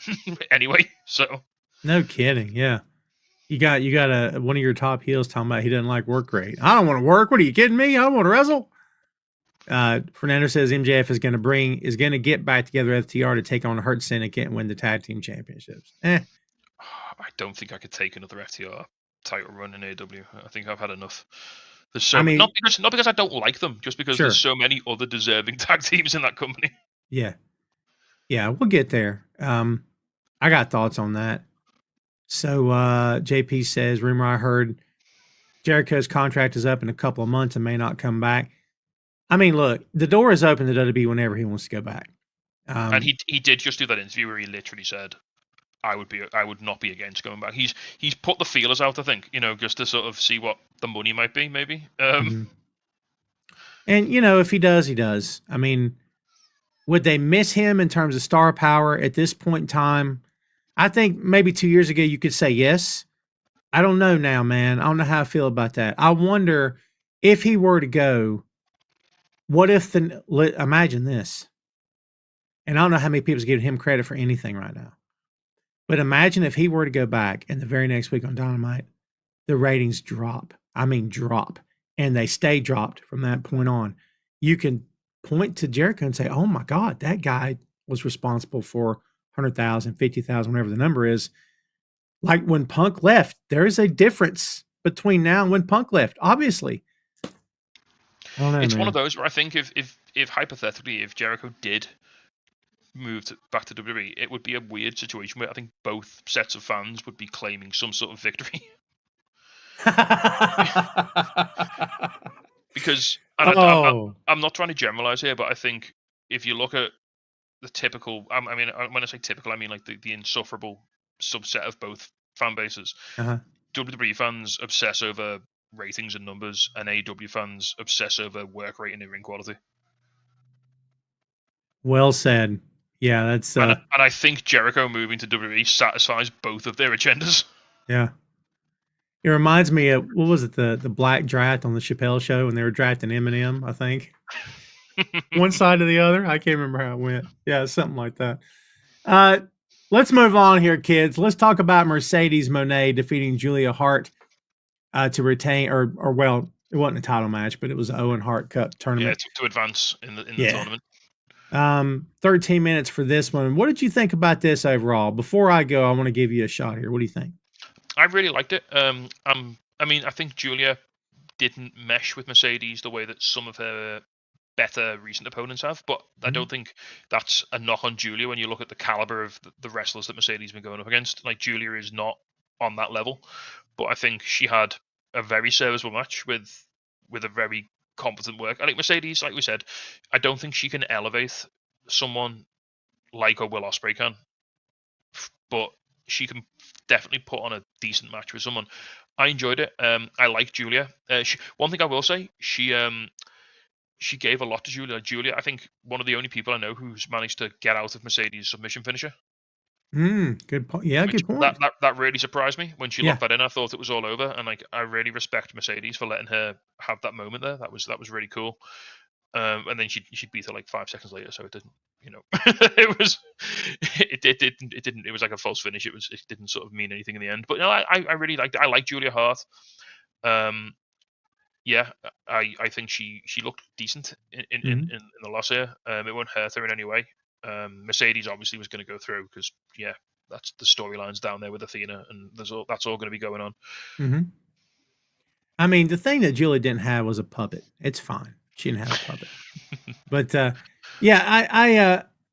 anyway. So no kidding, yeah. You got one of your top heels talking about he doesn't like work rate. I don't want to work. What are you kidding me? I don't want to wrestle. Fernando says MJF is going to get back together with FTR to take on the Hurt Syndicate and win the tag team championships. I don't think I could take another FTR title run in AEW. I think I've had enough. There's so not because I don't like them, just because there's so many other deserving tag teams in that company. Yeah, we'll get there. I got thoughts on that. So JP says, rumor I heard Jericho's contract is up in a couple of months and may not come back. I mean, look, the door is open to WWE whenever he wants to go back. And he did just do that interview where he literally said, I would not be against going back. He's put the feelers out, I think, you know, just to sort of see what the money might be, maybe. And, you know, if he does, he does. I mean, would they miss him in terms of star power at this point in time? I think maybe 2 years ago you could say yes. I don't know now, man. I don't know how I feel about that. I wonder if he were to go, what if imagine this, and I don't know how many people's giving him credit for anything right now, but imagine if he were to go back and the very next week on Dynamite, the ratings drop. I mean, drop, and they stay dropped from that point on. You can point to Jericho and say, oh my God, that guy was responsible for 100,000, 50,000, whatever the number is. Like when Punk left, there is a difference between now and when Punk left, obviously. I don't know, it's man. one of those where I think if hypothetically, if Jericho did move back to WWE, it would be a weird situation where I think both sets of fans would be claiming some sort of victory. Because I'm not trying to generalize here, but I think if you look at the typical, I mean, when I say typical, I mean like the insufferable subset of both fan bases. WWE fans obsess over ratings and numbers, and AEW fans obsess over work rate and in-ring quality. Well said. Yeah, that's and I think Jericho moving to WWE satisfies both of their agendas. Yeah. It reminds me of, what was it, the black draft on the Chappelle show when they were drafting Eminem, I think. One side or the other. I can't remember how it went. Yeah, something like that. Let's move on here, kids. Let's talk about Mercedes Moné defeating Julia Hart to retain, or well, it wasn't a title match, but it was the Owen Hart Cup tournament. Yeah, to advance in the tournament. 13 minutes for this one. What did you think about this overall? Before I go, I want to give you a shot here. What do you think? I really liked it. I think Julia didn't mesh with Mercedes the way that some of her better recent opponents have, but I don't think that's a knock on Julia when you look at the caliber of the wrestlers that Mercedes has been going up against. Like, Julia is not on that level, but I think she had a very serviceable match with a very competent work. I think Mercedes, like we said, I don't think she can elevate someone like a Will Ospreay can, but she can definitely put on a decent match with someone. I enjoyed it. I like Julia. One thing I will say, she gave a lot to Julia. Julia, I think, one of the only people I know who's managed to get out of Mercedes' submission finisher. Good point. Yeah, good point. That really surprised me when she Yeah. locked that in. I thought it was all over, and like I really respect Mercedes for letting her have that moment there. That was really cool. And then she beat her like 5 seconds later, so it didn't, it didn't. It was like a false finish. It didn't sort of mean anything in the end. But no, I really liked it. I like Julia Hart. Yeah, I think she looked decent in the loss here. It won't hurt her in any way. Mercedes obviously was going to go through because that's the storylines down there with Athena, and that's all going to be going on. Mm-hmm. I mean, the thing that Julia didn't have was a puppet. It's fine. She didn't have a puppet. But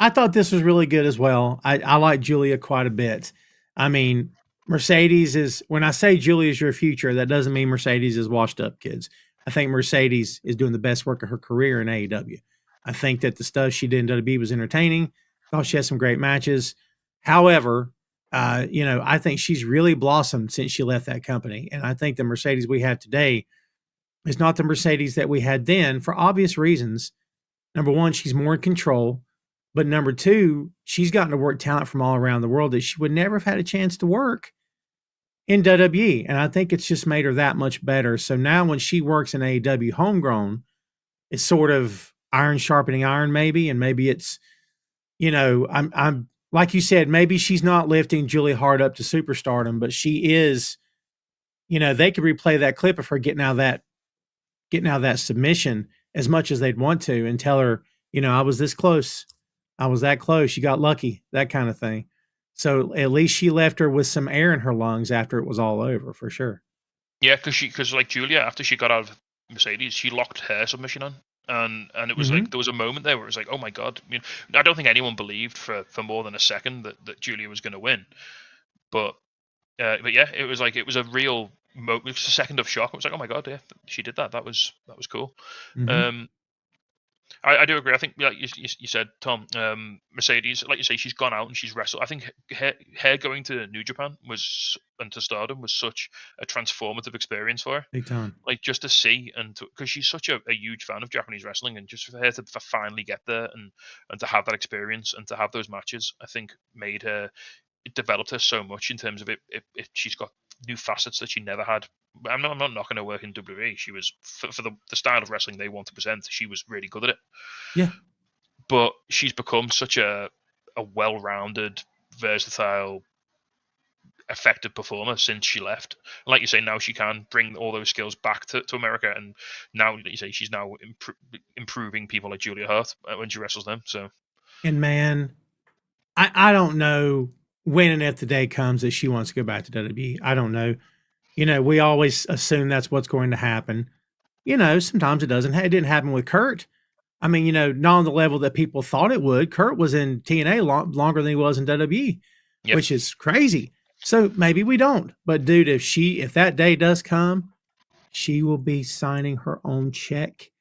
I thought this was really good as well. I like Julia quite a bit. I mean, Mercedes is, when I say Julia is your future, that doesn't mean Mercedes is washed up, kids. I think Mercedes is doing the best work of her career in AEW. I think that the stuff she did in WWE was entertaining. I thought she had some great matches. However, I think she's really blossomed since she left that company. And I think the Mercedes we have today is not the Mercedes that we had then for obvious reasons. Number one, she's more in control. But number two, she's gotten to work talent from all around the world that she would never have had a chance to work in WWE. And I think it's just made her that much better. So now when she works in AEW homegrown, it's sort of iron sharpening iron, maybe. And maybe it's, I'm like you said, maybe she's not lifting Julia Hart up to superstardom, but she is, they could replay that clip of her getting out of that submission as much as they'd want to and tell her, I was this close. I was that close. You got lucky, that kind of thing. So at least she left her with some air in her lungs after it was all over, for sure. Yeah, because like Julia, after she got out of Mercedes, she locked her submission on. And it was like there was a moment there where it was like, oh my god! I don't think anyone believed for more than a second that Julia was going to win, but yeah, it was like it was a real moment. It was a second of shock. It was like, oh my god, yeah, she did that. That was cool. I do agree. I think, like you said, Tom, Mercedes, like you say, she's gone out and she's wrestled. I think her going to New Japan and to Stardom was such a transformative experience for her. Big time. Like just to see because she's such a huge fan of Japanese wrestling, and just for her to finally get there and to have that experience and to have those matches, I think it developed her so much in terms of it. She's got new facets that she never had. I'm not knocking her work in WWE. She was for the style of wrestling they want to present. She was really good at it. Yeah, but she's become such a well-rounded, versatile, effective performer since she left. Like you say, now she can bring all those skills back to America, and now, like you say, she's now improving people like Julia Hart when she wrestles them. So, and man, I don't know when and if the day comes that she wants to go back to WWE. I don't know. We always assume that's what's going to happen. Sometimes it doesn't. It didn't happen with Kurt. I mean, not on the level that people thought it would. Kurt was in TNA longer than he was in WWE, which is crazy. So maybe we don't. But dude, if that day does come, she will be signing her own check.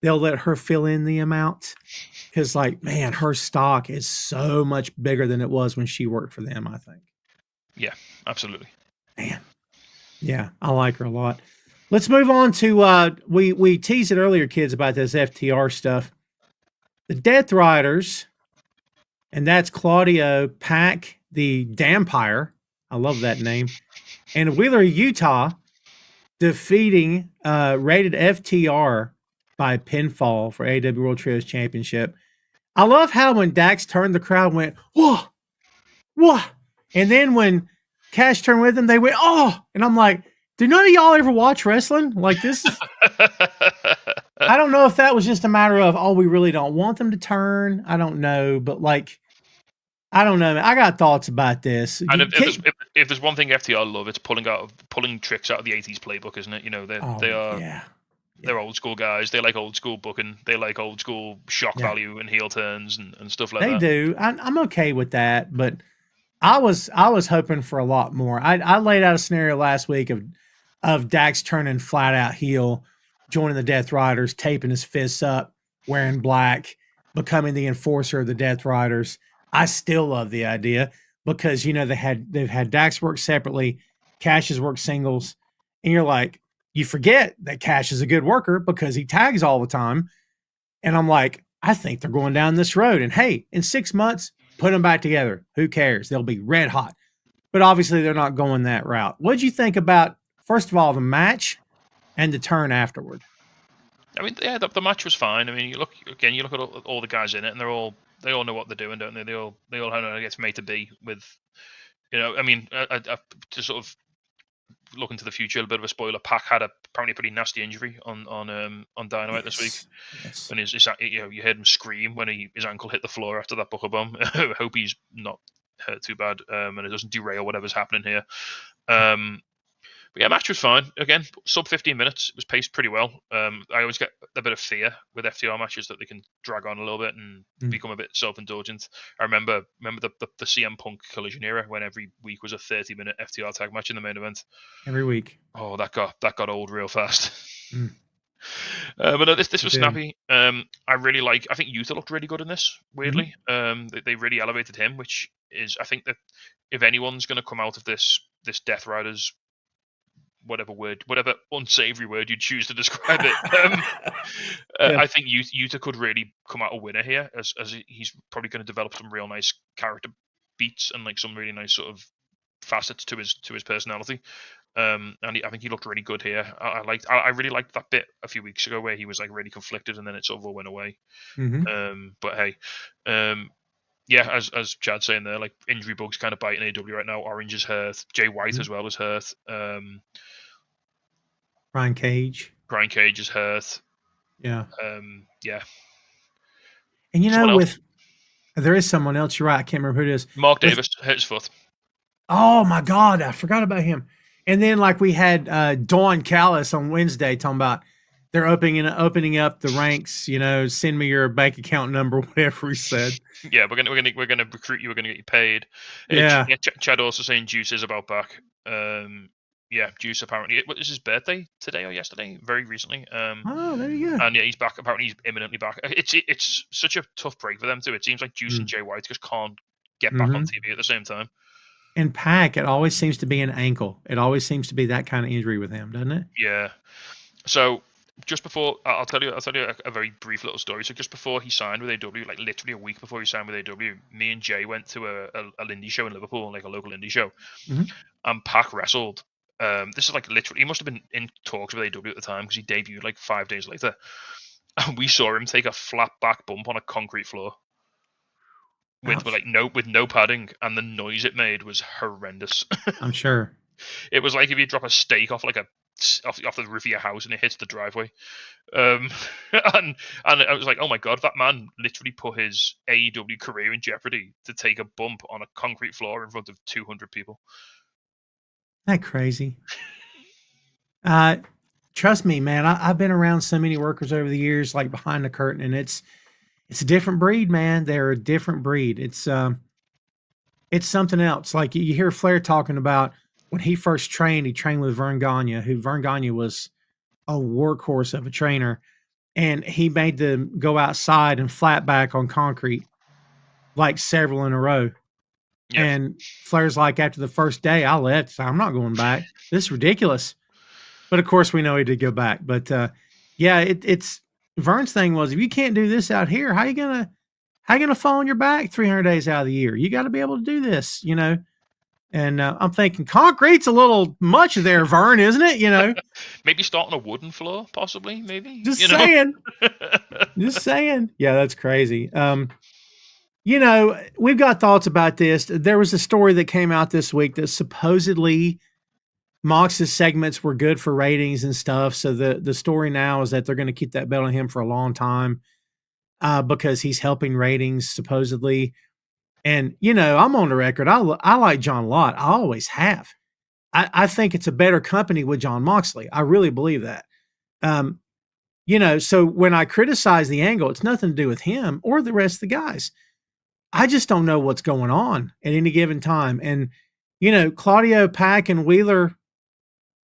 They'll let her fill in the amount. Because, man, her stock is so much bigger than it was when she worked for them, I think. Yeah, absolutely. Man. Yeah, I like her a lot. Let's move on to, we teased it earlier, kids, about this FTR stuff. The Death Riders, and that's Claudio Pack, the Dampire. I love that name. And Wheeler, Utah, defeating rated FTR by pinfall for AEW World Trios Championship. I love how when Dax turned, the crowd went, whoa, whoa. And then when Cash turned with them, they went, oh. And I'm like, do none of y'all ever watch wrestling? Like this is, I don't know if that was just a matter of, oh, we really don't want them to turn. I don't know. But I don't know. I got thoughts about this. And if there's one thing FTR love, it's pulling tricks out of the 80s playbook, isn't it? They're old school guys. They like old school booking. They like old school shock value and heel turns and stuff like that. They do. I'm okay with that, but I was hoping for a lot more. I laid out a scenario last week of Dax turning flat out heel, joining the Death Riders, taping his fists up, wearing black, becoming the enforcer of the Death Riders. I still love the idea because they've had Dax work separately, Cash has worked singles, And you're like, you forget that Cash is a good worker because he tags all the time. And I'm like, I think they're going down this road. And hey, in 6 months, put them back together. Who cares? They'll be red hot. But obviously, they're not going that route. What'd you think about, first of all, the match and the turn afterward? I mean, yeah, the match was fine. I mean, you look at all the guys in it, and they all know what they're doing, don't they? They all know how it's made to be with, I mean, to sort of look into the future, a bit of a spoiler. Pac had apparently a pretty nasty injury on Dynamite this week. Yes. And you heard him scream when his ankle hit the floor after that buckle bomb. I hope he's not hurt too bad, and it doesn't derail whatever's happening here. But yeah, match was fine. Again, sub 15 minutes. It was paced pretty well. I always get a bit of fear with FTR matches that they can drag on a little bit and become a bit self-indulgent. I remember the CM Punk Collision era when every week was a 30-minute FTR tag match in the main event. Every week. Oh, that got old real fast. But no, this was snappy. I think Yuta looked really good in this, weirdly. They really elevated him, which is, I think that if anyone's going to come out of this Death Riders, whatever unsavory word you'd choose to describe it, I think Yuta could really come out a winner here, as he's probably going to develop some real nice character beats and like some really nice sort of facets to his personality. And I think he looked really good here. I really liked that bit a few weeks ago where he was like really conflicted and then it sort of all went away. But hey, yeah, as Chad's saying there, like injury bugs kind of biting AEW right now. Orange is hurt. Jay White as well is hurt. Brian Cage is hurt. Yeah. Yeah. And there is someone else. You're right. I can't remember who it is. Mark Davis hurt his foot. Oh my God, I forgot about him. And then like we had Dawn Callis on Wednesday talking about they're opening up the ranks. Send me your bank account number, whatever he said. Yeah, we're gonna recruit you. We're gonna get you paid. Yeah. Chad also saying Juice is about back. Yeah, Juice apparently. It was his birthday today or yesterday, very recently. Oh, there you go. And yeah, he's back. Apparently, he's imminently back. It's such a tough break for them too. It seems like Juice and Jay White just can't get back on TV at the same time. And Pac, it always seems to be an ankle. It always seems to be that kind of injury with him, doesn't it? Yeah. So just before, I'll tell you a very brief little story. So just before he signed with AEW, like literally a week before he signed with AEW, me and Jay went to a indie show in Liverpool, like a local indie show, and Pac wrestled. This is like literally, he must have been in talks with AEW at the time because he debuted like 5 days later, and we saw him take a flat back bump on a concrete floor. With no padding, and the noise it made was horrendous. I'm sure. It was like if you drop a steak off off the roof of your house and it hits the driveway. And I was like, oh my God, that man literally put his AEW career in jeopardy to take a bump on a concrete floor in front of 200 people. Isn't that crazy? Trust me, man. I've been around so many workers over the years, like behind the curtain, and it's a different breed, man. They're a different breed. It's something else. Like you hear Flair talking about when he first trained, he trained with Vern Gagne, who Vern Gagne was a workhorse of a trainer. And he made them go outside and flat back on concrete, like several in a row. Yeah. And Flair's like, after the first day, I left. So I'm not going back. This is ridiculous. But of course we know he did go back. But yeah, it's Vern's thing was, if you can't do this out here, how you gonna fall on your back 300 days out of the year? You got to be able to do this, And I'm thinking concrete's a little much there, Vern, isn't it? Maybe start on a wooden floor, possibly. Maybe. Just saying. Just saying. Yeah, that's crazy. We've got thoughts about this. There was a story that came out this week that supposedly Mox's segments were good for ratings and stuff. So the story now is that they're going to keep that belt on him for a long time because he's helping ratings supposedly. And, I'm on the record. I like John a lot. I always have. I think it's a better company with John Moxley. I really believe that. So when I criticize the angle, it's nothing to do with him or the rest of the guys. I just don't know what's going on at any given time. And, Claudio, Pac, and Wheeler,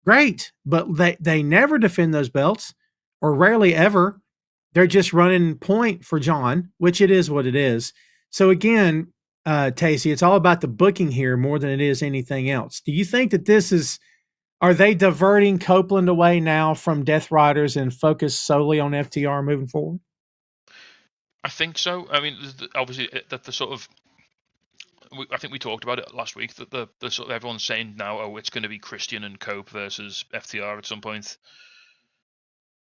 great, but they never defend those belts, or rarely ever. They're just running point for John, which it is what it is. So again, Tacey, it's all about the booking here more than it is anything else. Do you think that this is Are they diverting Copeland away now from Death Riders and focus solely on FTR moving forward? I think so. I mean, obviously, that the sort of, I think we talked about it last week, that the sort of everyone's saying now, oh, it's going to be Christian and Cope versus FTR at some point.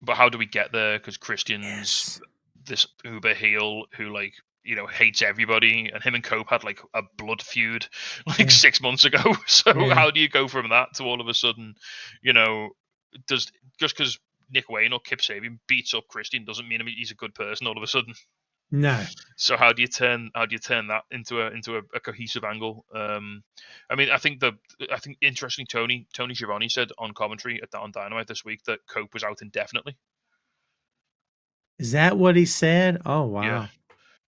But how do we get there? Because Christian's this uber heel who, like, you know, hates everybody, and him and Cope had like a blood feud like 6 months ago. So how do you go from that to all of a sudden, you know, just because Nick Wayne or Kip Sabian beats up Christian doesn't mean he's a good person all of a sudden. No. So how do you turn that into a cohesive angle? I mean, I think interestingly, Tony Schiavone said on commentary on Dynamite this week that Cope was out indefinitely. Is that what he said? Oh wow. Yeah.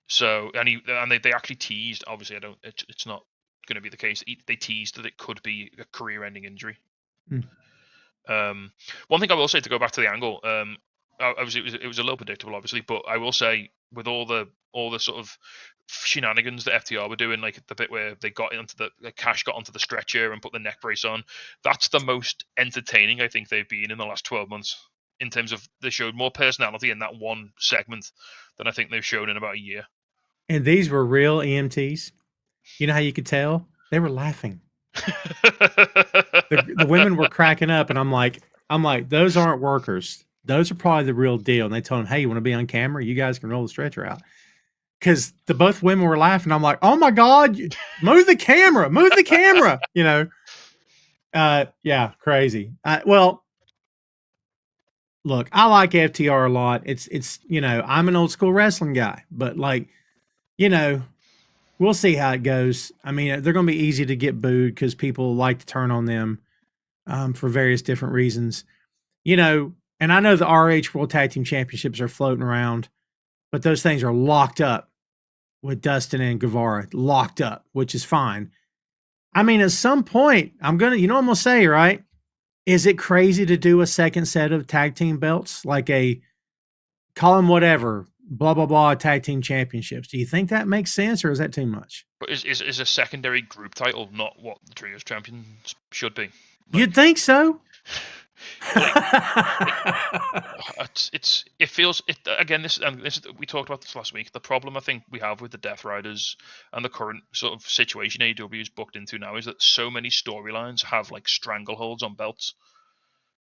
So and they actually teased. Obviously, it's not going to be the case. They teased that it could be a career-ending injury. One thing I will say, to go back to the angle, obviously it was a little predictable, obviously, but I will say, with all the sort of shenanigans that FTR were doing, like the bit where they got into Cash got onto the stretcher and put the neck brace on, that's the most entertaining I think they've been in the last 12 months. In terms of, they showed more personality in that one segment than I think they've shown in about a year. And these were real EMTs. You know how you could tell? They were laughing. the women were cracking up, and I'm like, those aren't workers. Those are probably the real deal. And they told him, hey, you want to be on camera? You guys can roll the stretcher out. Because both women were laughing. I'm like, oh my God, move the camera, you know? Yeah, crazy. Well, look, I like FTR a lot. It's, you know, I'm an old school wrestling guy, but like, you know, we'll see how it goes. I mean, they're going to be easy to get booed because people like to turn on them for various different reasons, you know. And I know the RH World Tag Team Championships are floating around, but those things are locked up with Dustin and Guevara, locked up, which is fine. I mean, at some point, I'm going to say, right? Is it crazy to do a second set of tag team belts, like call them whatever, blah, blah, blah, tag team championships? Do you think that makes sense, or is that too much? But is a secondary group title not what the Trios champions should be? Like, you'd think so. It feels again. This we talked about this last week. The problem I think we have with the Death Riders and the current sort of situation AEW is booked into now is that so many storylines have like strangleholds on belts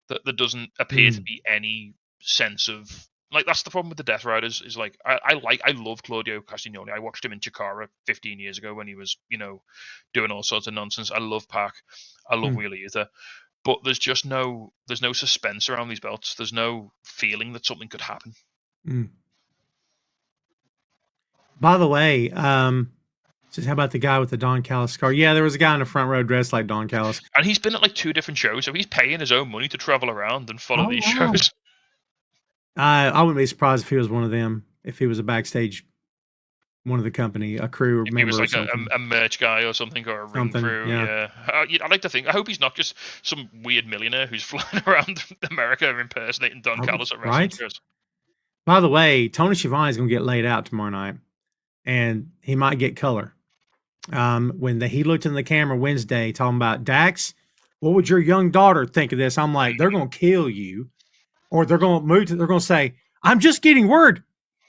that there doesn't appear to be any sense of, like, that's the problem with the Death Riders. Is like I love Claudio Castagnoli. I watched him in Chikara 15 years ago when he was, you know, doing all sorts of nonsense. I love Pac. I love Wheeler Yuta. But there's just no suspense around these belts. There's no feeling that something could happen. By the way, just how about the guy with the Don Callis scar? Yeah, there was a guy in the front row dressed like Don Callis. And he's been at like 2 different shows, so he's paying his own money to travel around and follow these shows. I wouldn't be surprised if he was one of them, if he was a backstage, one of the company, a crew member. He was like a merch guy or something, or a ring crew. Yeah. I like to think. I hope he's not just some weird millionaire who's flying around America impersonating Don Callis at wrestling shows. By the way, Tony Schiavone is going to get laid out tomorrow night, and he might get color. When he looked in the camera Wednesday talking about, Dax, what would your young daughter think of this? I'm like, they're going to kill you, or they're going to say, I'm just getting word.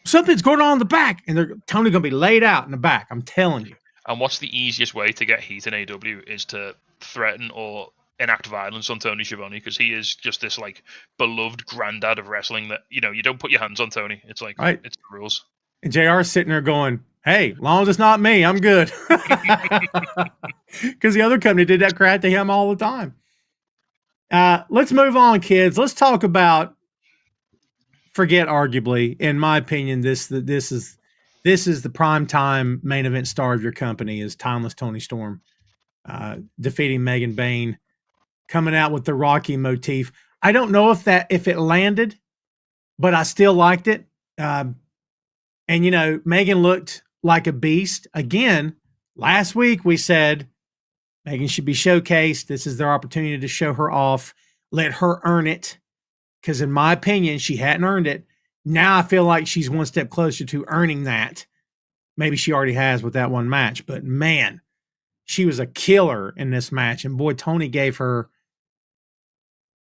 Something's going on in the back, and Tony's going to be laid out in the back. I'm telling you. And what's the easiest way to get heat in AW is to threaten or enact violence on Tony Schiavone, because he is just this like beloved granddad of wrestling that, you know, you don't put your hands on Tony. It's like, right. It's the rules. And JR's sitting there going, hey, long as it's not me, I'm good. Because the other company did that crap to him all the time. Let's move on, kids. Let's talk about, forget arguably, in my opinion, this is the prime time main event star of your company, is Timeless Tony Storm defeating Megan Bayne, coming out with the Rocky motif. I don't know if it landed, but I still liked it. And you know, Megan looked like a beast again. Last week we said Megan should be showcased. This is their opportunity to show her off. Let her earn it. Because in my opinion, she hadn't earned it. Now I feel like she's one step closer to earning that. Maybe she already has with that one match. But man, she was a killer in this match. And boy, Tony gave her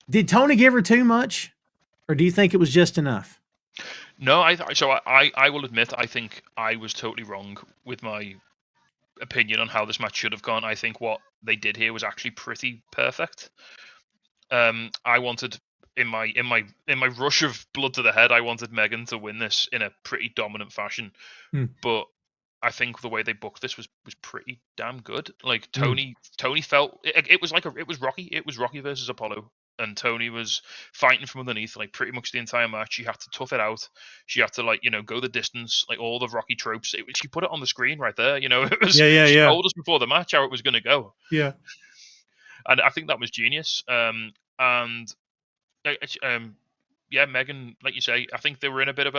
Did Tony give her too much, or do you think it was just enough? No, I will admit I think I was totally wrong with my opinion on how this match should have gone. I think what they did here was actually pretty perfect. I wanted in my rush of blood to the head, I wanted Megan to win this in a pretty dominant fashion. But I think the way they booked this was pretty damn good. Like Tony felt it was Rocky. It was Rocky versus Apollo. And Tony was fighting from underneath, like pretty much the entire match. She had to tough it out. She had to go the distance, like all the Rocky tropes. She put it on the screen right there. It was. She told us before the match how it was going to go. Yeah, and I think that was genius. Yeah, Megan, like you say, I think they were in a bit of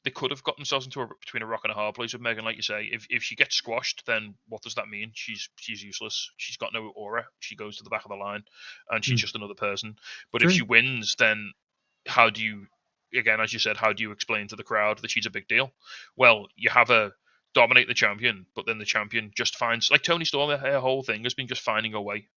they could have got themselves into between a rock and a hard place with Megan, like you say. If she gets squashed, then what does that mean? She's useless. She's got no aura. She goes to the back of the line, and she's just another person. But if she wins, then how do you, again, as you said, how do you explain to the crowd that she's a big deal? Well, you have her dominate the champion, but then the champion just finds, like Toni Storm, her whole thing has been just finding a way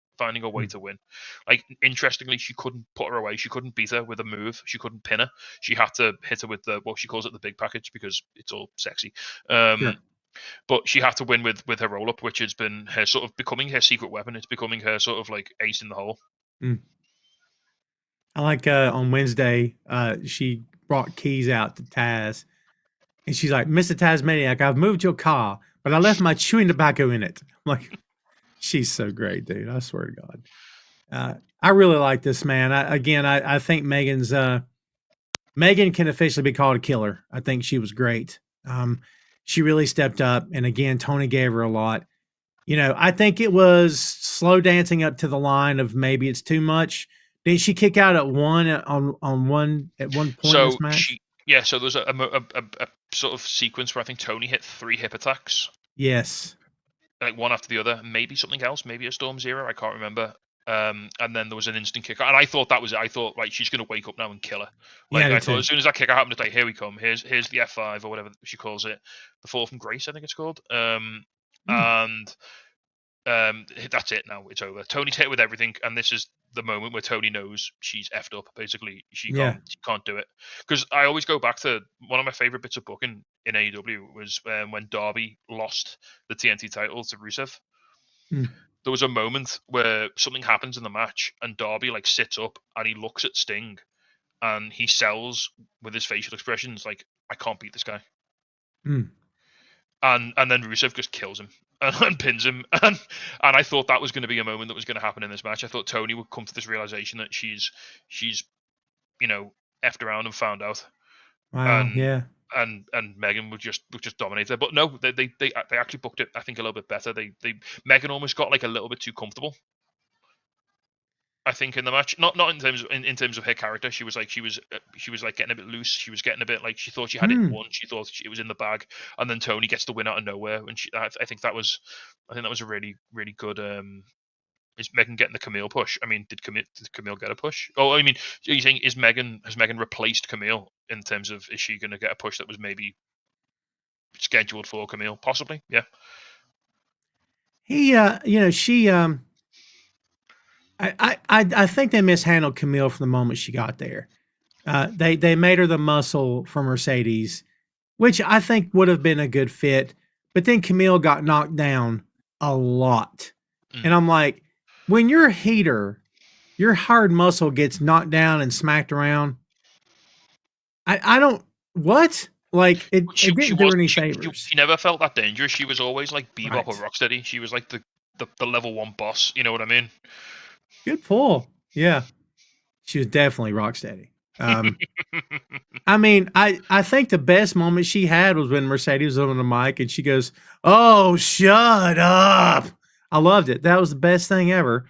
to win. Like, interestingly, she couldn't put her away. She couldn't beat her with a move. She couldn't pin her. She had to hit her with she calls it the big package because it's all sexy. But she had to win with her roll up, which has been her sort of becoming her secret weapon. It's becoming her sort of like ace in the hole. I like on Wednesday, she brought keys out to Taz, and she's like, "Mr. Tasmaniac, I've moved your car, but I left my chewing tobacco in it." I'm like, she's so great, dude. I swear to God. I really like this, man. I think Megan can officially be called a killer. I think she was great. She really stepped up. And again, Tony gave her a lot. I think it was slow dancing up to the line of maybe it's too much. Did she kick out at one point in this match? So there was a sort of sequence where I think Tony hit 3 hip attacks. Yes. Like one after the other, maybe something else, maybe a Storm Zero, I can't remember. And then there was an instant kick, and I thought like she's gonna wake up now and kill her. Like I thought as soon as that kicker happened, it's like, here we come. Here's the F5 or whatever she calls it, the fall from grace, I think it's called. And that's it. Now it's over. Tony's hit with everything, and this is the moment where Tony knows she's effed up. Basically, she can't do it. Because I always go back to one of my favorite bits of booking in AEW was when Darby lost the TNT title to Rusev. There was a moment where something happens in the match, and Darby like sits up and he looks at Sting, and he sells with his facial expressions like, "I can't beat this guy." And then Rusev just kills him and pins him. And I thought that was going to be a moment that was going to happen in this match. I thought Tony would come to this realization that she's effed around and found out. Wow. And Megan would just dominate her. But no, they actually booked it, I think, a little bit better. Megan almost got like a little bit too comfortable, I think, in the match. Not in terms of her character. She was like getting a bit loose. She was getting a bit like she thought she had it won. She thought it was in the bag, and then Tony gets the win out of nowhere. And I think that was a really, really good. Is Megan getting the Camille push? I mean, did Camille get a push? Oh, I mean, are you saying has Megan replaced Camille in terms of, is she going to get a push that was maybe scheduled for Camille? Possibly, yeah. She. I think they mishandled Camille from the moment she got there. They made her the muscle for Mercedes, which I think would have been a good fit. But then Camille got knocked down a lot, and I'm like, when you're a heater, your hard muscle gets knocked down and smacked around. I don't what like it. It didn't do any favors. She never felt that dangerous. She was always like Bebop or Rocksteady. She was like the level 1 boss. You know what I mean? Good pull. Yeah. She was definitely Rocksteady. I mean, I think the best moment she had was when Mercedes was on the mic and she goes, "Oh, shut up." I loved it. That was the best thing ever.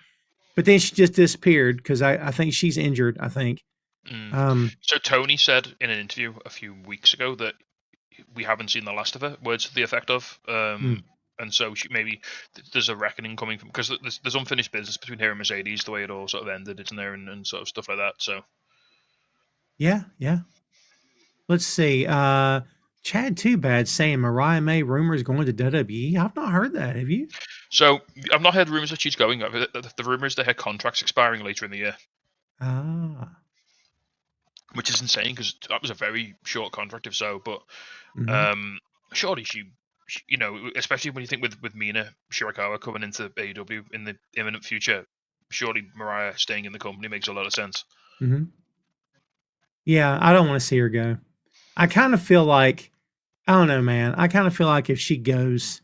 But then she just disappeared because I think she's injured, I think. So Tony said in an interview a few weeks ago that we haven't seen the last of her, words to the effect of. And so maybe there's a reckoning coming from, because there's unfinished business between her and Mercedes, the way it all sort of ended, isn't there, and sort of stuff like that. So yeah. Let's see. Chad Too Bad saying Mariah May rumors going to WWE. I've not heard that. Have you? So I've not heard rumors that she's going. The rumors that her contract's expiring later in the year. Ah. which is insane because that was a very short contract if so. But Mhm. surely she, you know, especially when you think with Mina Shirakawa coming into AEW in the imminent future, surely Mariah staying in the company makes a lot of sense. Mhm. Yeah, I don't want to see her go. I kind of feel like I don't know, man. I kind of feel like if she goes,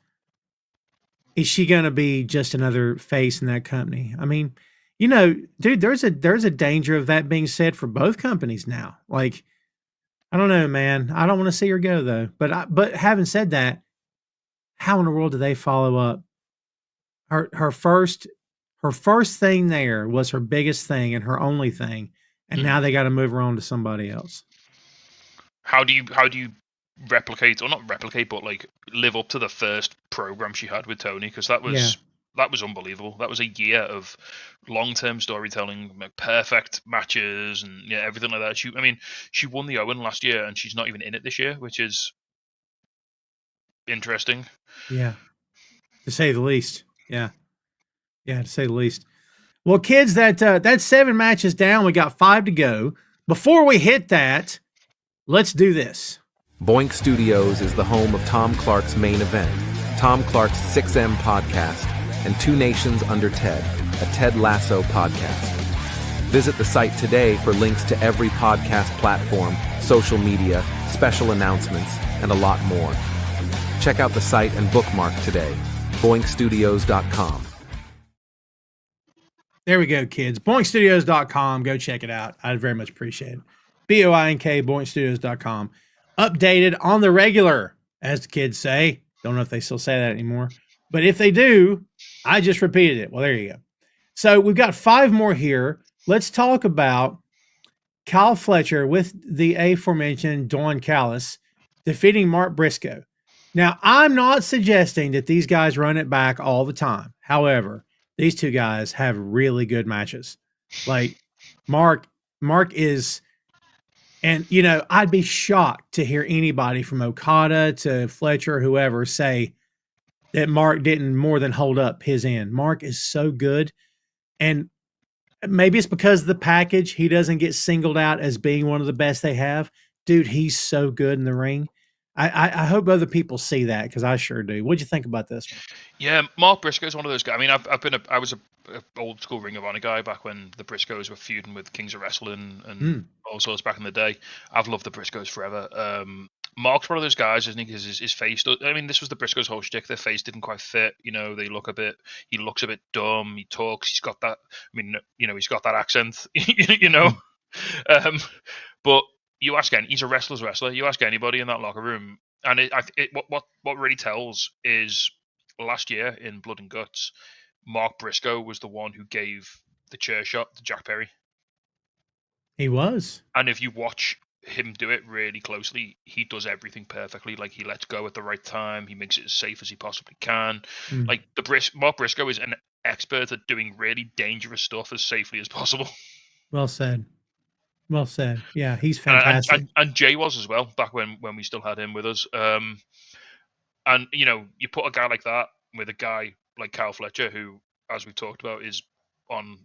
is she going to be just another face in that company? I mean, dude, there's a danger of that being said for both companies now. Like, I don't know, man. I don't want to see her go though. But having said that, how in the world do they follow up? Her first thing there was her biggest thing and her only thing, and now they got to move her on to somebody else. How do you replicate, or not replicate, but like live up to the first program she had with Tony? Because that Yeah. was unbelievable. That was a year of long-term storytelling, like perfect matches, and everything like that. She won the Owen last year, and she's not even in it this year, which is interesting. Yeah. To say the least. Yeah. Yeah, to say the least. Well, kids, that's 7 matches down. We got 5 to go. Before we hit that, let's do this. Boink Studios is the home of Tom Clark's Main Event, Tom Clark's 6M podcast, and Two Nations Under Ted, a Ted Lasso podcast. Visit the site today for links to every podcast platform, social media, special announcements, and a lot more. Check out the site and bookmark today, boinkstudios.com. There we go, kids. BoinkStudios.com. Go check it out. I'd very much appreciate it. BOINK, BoinkStudios.com. Updated on the regular, as the kids say. Don't know if they still say that anymore. But if they do, I just repeated it. Well, there you go. So we've got 5 more here. Let's talk about Kyle Fletcher with the aforementioned Don Callis defeating Mark Briscoe. Now, I'm not suggesting that these guys run it back all the time. However, these two guys have really good matches. Like Mark is, and I'd be shocked to hear anybody from Okada to Fletcher, whoever, say that Mark didn't more than hold up his end. Mark is so good. And maybe it's because of the package. He doesn't get singled out as being one of the best they have. Dude, he's so good in the ring. I hope other people see that because I sure do. What'd you think about this one? Yeah, Mark Briscoe is one of those guys. I mean, I was a old school Ring of Honor guy back when the Briscoes were feuding with Kings of Wrestling and all sorts back in the day. I've loved the Briscoes forever. Mark's one of those guys, isn't he? Because his face. I mean, this was the Briscoes' whole shtick. Their face didn't quite fit. They look a bit. He looks a bit dumb. He talks. He's got that. I mean, he's got that accent. But you ask he's a wrestler's wrestler. You ask anybody in that locker room, and what really tells is last year in Blood and Guts, Mark Briscoe was the one who gave the chair shot to Jack Perry. He was. And if you watch him do it really closely, he does everything perfectly. Like, he lets go at the right time. He makes it as safe as he possibly can. Like, Mark Briscoe is an expert at doing really dangerous stuff as safely as possible. Well said. Well said. Yeah, he's fantastic. And Jay was as well, back when we still had him with us. And, you put a guy like that with a guy like Kyle Fletcher, who, as we've talked about, is on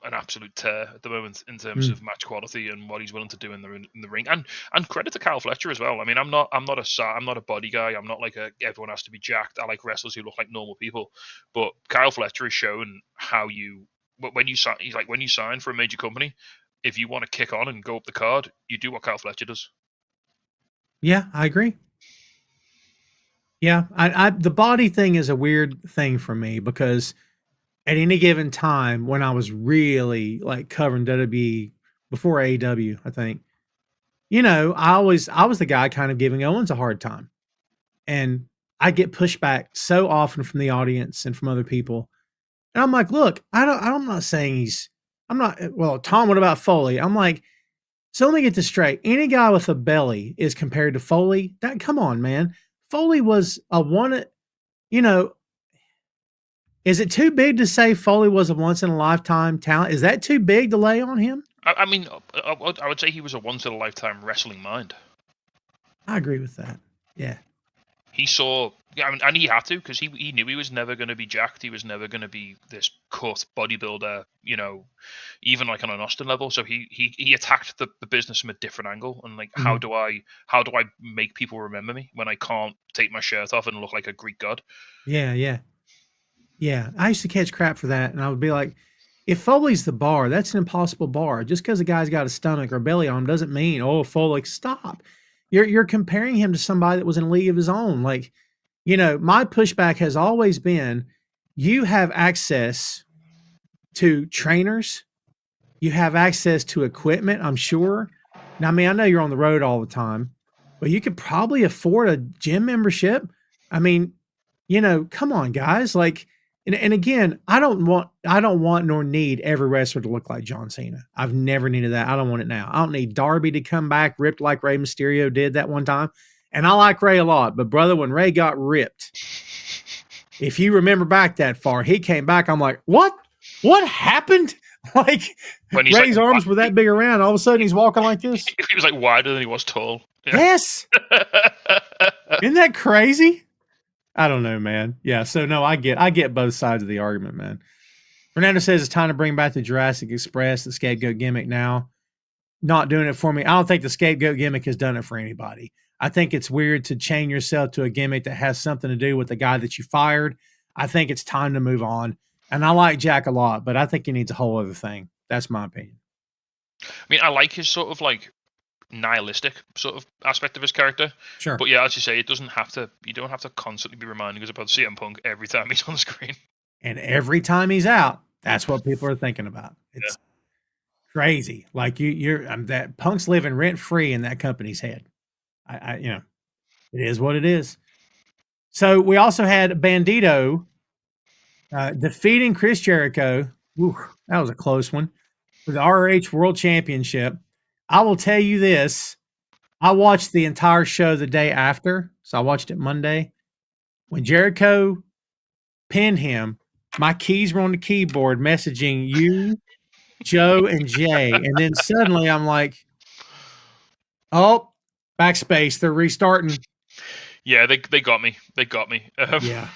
an absolute tear at the moment in terms of match quality and what he's willing to do in the ring. And credit to Kyle Fletcher as well. I mean, I'm not a body guy. I'm not like everyone has to be jacked. I like wrestlers who look like normal people. But Kyle Fletcher has shown how when you sign for a major company, if you want to kick on and go up the card, you do what Kyle Fletcher does. Yeah, I agree. Yeah, the body thing is a weird thing for me because at any given time when I was really like covering WWE before AEW, I think, I was the guy kind of giving Owens a hard time. And I get pushback so often from the audience and from other people. And I'm like, look, I'm not saying Tom, what about Foley? I'm like, so let me get this straight. Any guy with a belly is compared to Foley. Come on, man. Foley was a one, is it too big to say Foley was a once in a lifetime talent? Is that too big to lay on him? I mean, I would say he was a once in a lifetime wrestling mind. I agree with that. Yeah. he saw, I mean, and he had to, because he knew he was never going to be jacked. He was never going to be this cut bodybuilder, you know, even like on an Austin level. So he attacked the business from a different angle, and like, how do I make people remember me when I can't take my shirt off and look like a Greek god? Yeah. I used to catch crap for that, and I would be like, if Foley's the bar, that's an impossible bar. Just because a guy's got a stomach or belly on him doesn't mean, oh, Foley, stop. You're comparing him to somebody that was in a league of his own. Like, you know, my pushback has always been, you have access to trainers, you have access to equipment, I'm sure. Now, I mean, I know you're on the road all the time, but you could probably afford a gym membership. I mean, you know, come on, guys. Like, and again, I don't want nor need every wrestler to look like John Cena. I've never needed that. I don't want it now. I don't need Darby to come back ripped like Rey Mysterio did that one time. And I like Rey a lot, but brother, when Rey got ripped, if you remember back that far, he came back. I'm like, what? What happened? Like, When he's Rey's like, arms were that big around. All of a sudden, he's walking like this. he was like wider than he was tall. Yeah. Yes. Isn't that crazy? I don't know, man. Yeah. So no, I get both sides of the argument, man. Fernando says it's time to bring back the Jurassic Express, the scapegoat gimmick now. Not doing it for me. I don't think the scapegoat gimmick has done it for anybody. I think it's weird to chain yourself to a gimmick that has something to do with the guy that you fired. I think it's time to move on. And I like Jack a lot, but I think he needs a whole other thing. That's my opinion. I mean, I like his sort of like nihilistic sort of aspect of his character. Sure. But yeah, as you say, you don't have to constantly be reminding us about CM Punk every time he's on the screen. And every time he's out, that's what people are thinking about. It's crazy. Like that Punk's living rent free in that company's head. I you know, it is what it is. So we also had Bandito defeating Chris Jericho. Ooh, that was a close one for the ROH World Championship. I will tell you this. I watched the entire show the day after. So I watched it Monday. When Jericho pinned him, my keys were on the keyboard messaging you, Joe, and Jay. And then suddenly I'm like, oh, backspace. They're restarting. Yeah, they got me. They got me. Yeah.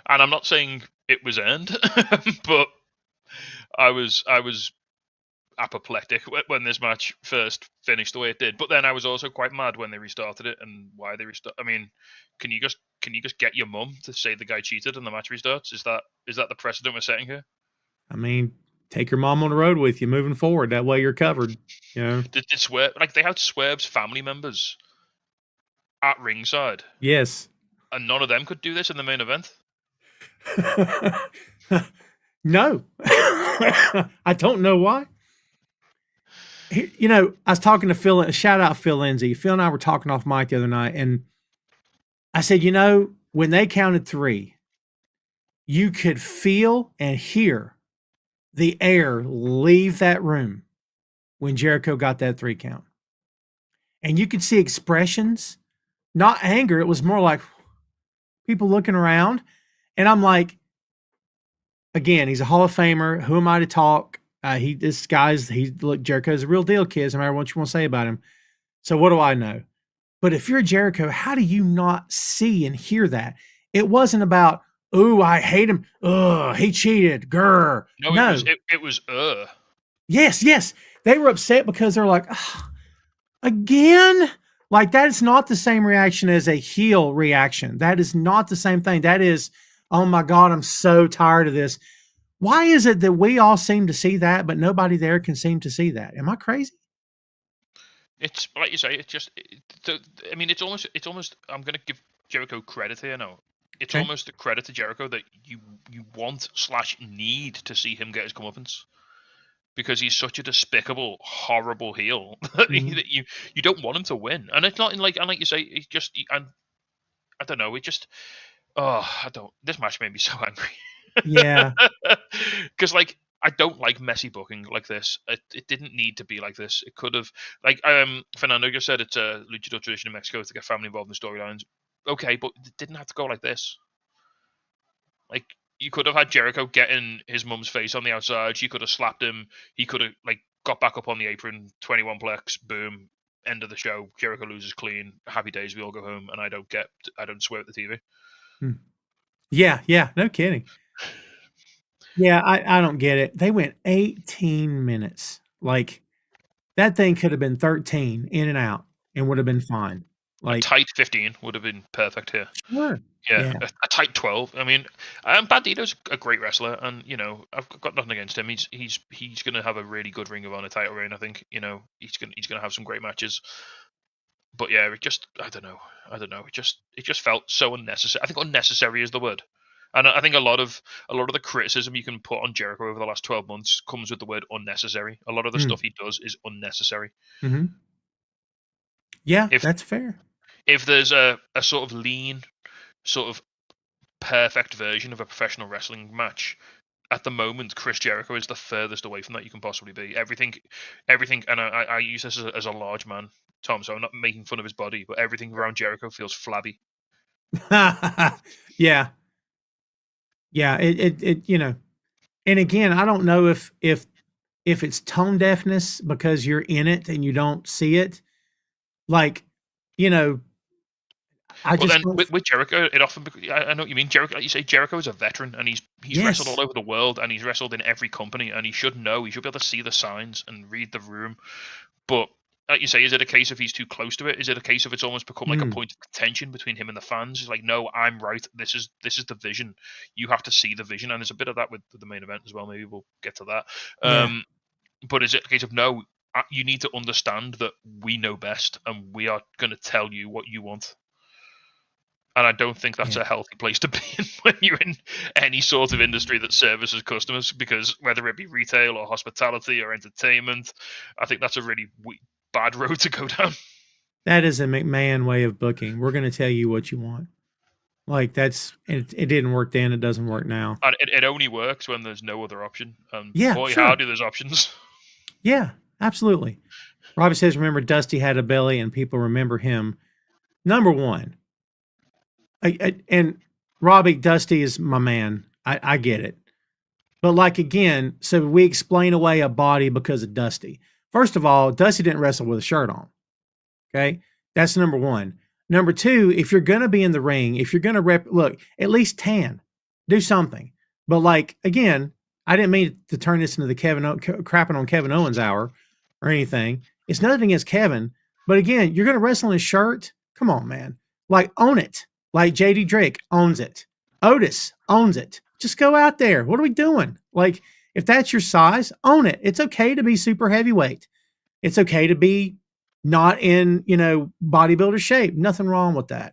And I'm not saying it was earned, but I was apoplectic when this match first finished the way it did. But then I was also quite mad when they restarted it, and why they restart. I mean, can you just get your mum to say the guy cheated and the match restarts? Is that the precedent we're setting here? I mean, take your mom on the road with you moving forward. That way you're covered. You know. Did Swerve, like they had Swerve's family members at ringside? Yes. And none of them could do this in the main event? No. I don't know why. You know, I was talking to Phil, shout out Phil Lindsay. Phil and I were talking off mic the other night, and I said, you know, when they counted 3, you could feel and hear the air leave that room when Jericho got that 3 count. And you could see expressions, not anger. It was more like people looking around. And I'm like, again, he's a Hall of Famer. Who am I to talk? Look, Jericho's a real deal, kids, no matter what you want to say about him. So what do I know? But if you're Jericho, how do you not see and hear that? It wasn't about, ooh, I hate him. Ugh, he cheated. Grr. No. It was Yes. They were upset because they're like, again? Like, that is not the same reaction as a heel reaction. That is not the same thing. That is, oh my God, I'm so tired of this. Why is it that we all seem to see that, but nobody there can seem to see that? Am I crazy? It's like you say. It's just. I mean, it's almost. I'm going to give Jericho credit here now. It's almost a credit to Jericho that you want/need to see him get his comeuppance, because he's such a despicable, horrible heel that you don't want him to win. And it's not in like you say. It's just. I don't know. It just. Oh, I don't. This match made me so angry. Yeah. Because I don't like messy booking like this. It didn't need to be like this. It could have, Fernando just said it's a luchador tradition in Mexico to get family involved in storylines. Okay, but it didn't have to go like this. Like, you could have had Jericho getting his mum's face on the outside. She could have slapped him. He could have got back up on the apron, 21 plex, boom, end of the show, Jericho loses clean, happy days, we all go home, and I don't swear at the TV. Yeah, no kidding. Yeah, I don't get it. They went 18 minutes. Like, that thing could have been 13 in and out and would have been fine. A Like, tight 15 would have been perfect here. sure. Yeah. A tight 12. I mean, Bandito's a great wrestler, and I've got nothing against him. He's going to have a really good Ring of Honor title reign. I think he's going to have some great matches. But yeah, I don't know. It just felt so unnecessary. I think unnecessary is the word. And I think a lot of the criticism you can put on Jericho over the last 12 months comes with the word unnecessary. A lot of the stuff he does is unnecessary. Mm-hmm. Yeah, that's fair. If there's a sort of lean, sort of perfect version of a professional wrestling match, at the moment, Chris Jericho is the furthest away from that you can possibly be. Everything, and I use this as a large man, Tom, so I'm not making fun of his body, but everything around Jericho feels flabby. Yeah. It and again, I don't know if it's tone deafness because you're in it and you don't see it. Like, with Jericho, it often, I know what you mean. Jericho, like you say, Jericho is a veteran, and he's wrestled all over the world, and he's wrestled in every company, and he should know. He should be able to see the signs and read the room. But like you say, is it a case of he's too close to it? Is it a case of it's almost become like a point of contention between him and the fans? It's like, no, I'm right. This is the vision. You have to see the vision, and there's a bit of that with the main event as well. Maybe we'll get to that. Yeah. But is it a case of, no, you need to understand that we know best, and we are going to tell you what you want. And I don't think that's a healthy place to be in when you're in any sort of industry that services customers, because whether it be retail or hospitality or entertainment, I think that's a really bad road to go down. That is a McMahon way of booking. We're going to tell you what you want. Like, it didn't work then. It doesn't work now. And it only works when there's no other option. Boy, sure. howdy, there's options. Yeah, absolutely. Robbie says, remember, Dusty had a belly and people remember him. Number one. And Robbie, Dusty is my man. I get it. But like, again, so we explain away a body because of Dusty. First of all, Dusty didn't wrestle with a shirt on. Okay. That's number one. Number two, if you're going to be in the ring, if you're going to look, at least tan, do something. But like, again, I didn't mean to turn this into the crapping on Kevin Owens hour or anything. It's nothing against Kevin, but again, you're going to wrestle in a shirt. Come on, man. Like, own it. Like JD Drake owns it. Otis owns it. Just go out there. What are we doing? Like, if that's your size, own it. It's okay to be super heavyweight. It's okay to be not in, bodybuilder shape. Nothing wrong with that.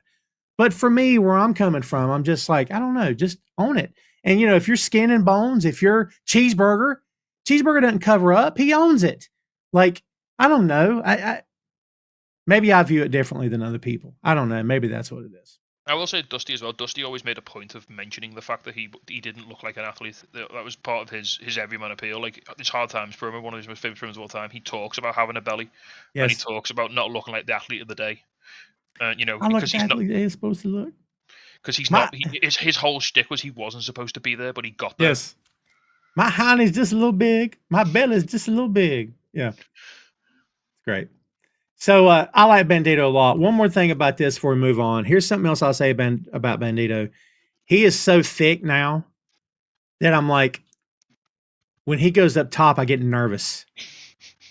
But for me, where I'm coming from, I'm just like, I don't know, just own it. And, if you're skin and bones, if you're Cheeseburger doesn't cover up. He owns it. Like, I don't know. Maybe I view it differently than other people. I don't know. Maybe that's what it is. I will say Dusty as well. Dusty always made a point of mentioning the fact that he didn't look like an athlete. That was part of his everyman appeal. Like, this Hard Times promo, one of his most famous promos of all time, he talks about having a belly. Yes. And he talks about not looking like the athlete of the day. Because he's not. He's supposed to look. Because he's not. His whole shtick was he wasn't supposed to be there, but he got there. Yes. My honey's just a little big. My belly's just a little big. Yeah. It's great. So I like Bandito a lot. One more thing about this before we move on. Here's something else I'll say about Bandito. He is so thick now that I'm like, when he goes up top, I get nervous.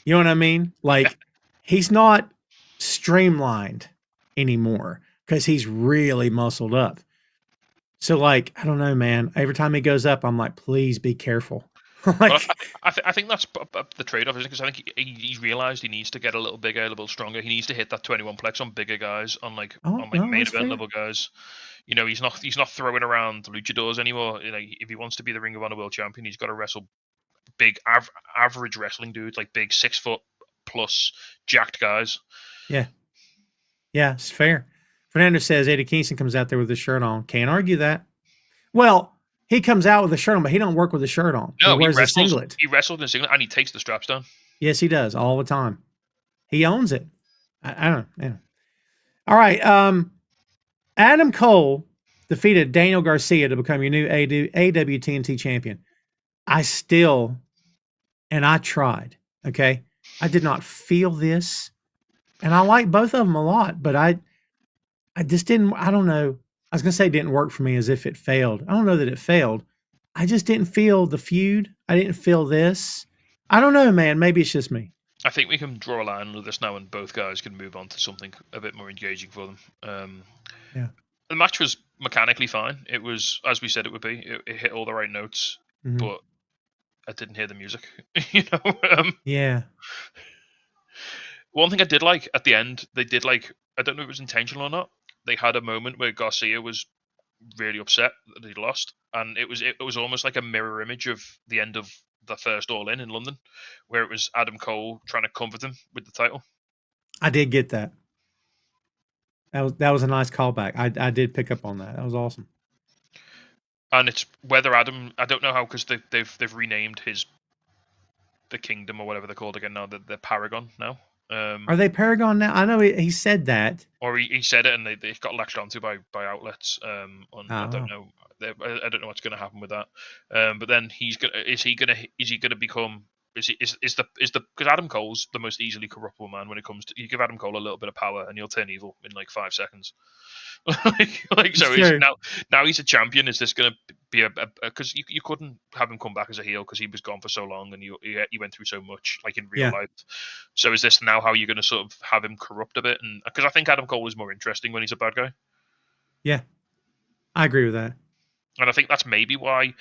You know what I mean? Like, he's not streamlined anymore because he's really muscled up. So, like, I don't know, man. Every time he goes up, I'm like, please be careful. Like, I think that's the trade-off, isn't it? Because I think he's realised he needs to get a little bigger, a little stronger. He needs to hit that 21 plex on bigger guys, on main event level guys. He's not throwing around luchadors anymore. If he wants to be the Ring of Honor World Champion, he's got to wrestle big, average wrestling dudes, like big 6 foot plus jacked guys. Yeah, it's fair. Fernando says Eddie Kingston comes out there with his shirt on. Can't argue that. Well, he comes out with a shirt on, but he don't work with a shirt on. No, he wears a singlet. He wrestled in a singlet, and he takes the straps down. Yes, he does all the time. He owns it. I don't know. Yeah. All right. Adam Cole defeated Daniel Garcia to become your new AEW TNT champion. I tried. Okay. I did not feel this. And I like both of them a lot, but I just didn't. I don't know. I was gonna say it didn't work for me as if it failed. I don't know that it failed. I just didn't feel the feud. I didn't feel this. I don't know, man. Maybe it's just me. I think we can draw a line under this now, and both guys can move on to something a bit more engaging for them. Yeah. The match was mechanically fine. It was, as we said it would be. It hit all the right notes, Mhm. but I didn't hear the music. Yeah. One thing I did like at the end, they did like, I don't know if it was intentional or not. They had a moment where Garcia was really upset that he lost, and it was almost like a mirror image of the end of the first All In London, where it was Adam Cole trying to comfort him with the title. I did get that. That was a nice callback. I did pick up on that. That was awesome. And it's whether Adam, I don't know how, because they've renamed the Kingdom or whatever they're called again now. They're Paragon now. Are they Paragon now? I know he said that. Or he said it, and they got latched onto by outlets. I don't know. I don't know what's going to happen with that. But then is he gonna become? Is the because Adam Cole's the most easily corruptible man when it comes to, you give Adam Cole a little bit of power and he'll turn evil in like 5 seconds. So now he's a champion. Is this going to be a because you couldn't have him come back as a heel because he was gone for so long and he went through so much like in real life. So is this now how you're going to sort of have him corrupt a bit? And because I think Adam Cole is more interesting when he's a bad guy. Yeah, I agree with that. And I think that's maybe why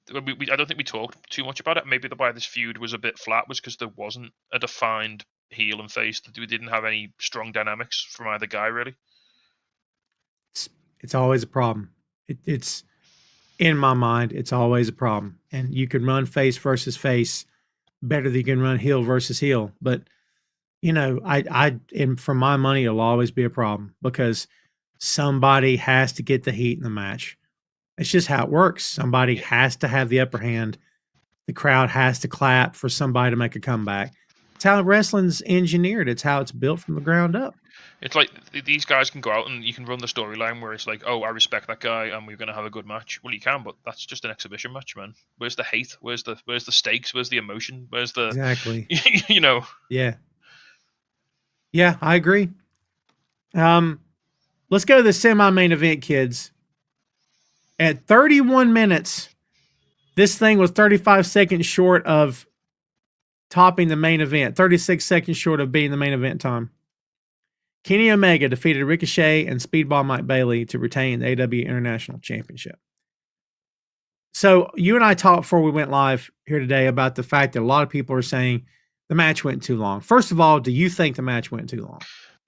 I don't think we talked too much about it. Maybe why this feud was a bit flat was because there wasn't a defined heel and face. We didn't have any strong dynamics from either guy really. It's always a problem. It's in my mind. It's always a problem. And you can run face versus face better than you can run heel versus heel. But and for my money, it'll always be a problem because somebody has to get the heat in the match. It's just how it works. Somebody has to have the upper hand. The crowd has to clap for somebody to make a comeback. It's how wrestling's engineered. It's how it's built from the ground up. It's like these guys can go out and you can run the storyline where it's like, oh, I respect that guy and we're going to have a good match. Well, you can, but that's just an exhibition match, man. Where's the hate? Where's the stakes? Where's the emotion? Where's the Exactly? Yeah. Yeah, I agree. Let's go to the semi-main event, kids. At 31 minutes, this thing was 35 seconds short of topping the main event. 36 seconds short of being the main event time. Kenny Omega defeated Ricochet and Speedball Mike Bailey to retain the AEW International Championship. So you and I talked before we went live here today about the fact that a lot of people are saying the match went too long. First of all, do you think the match went too long?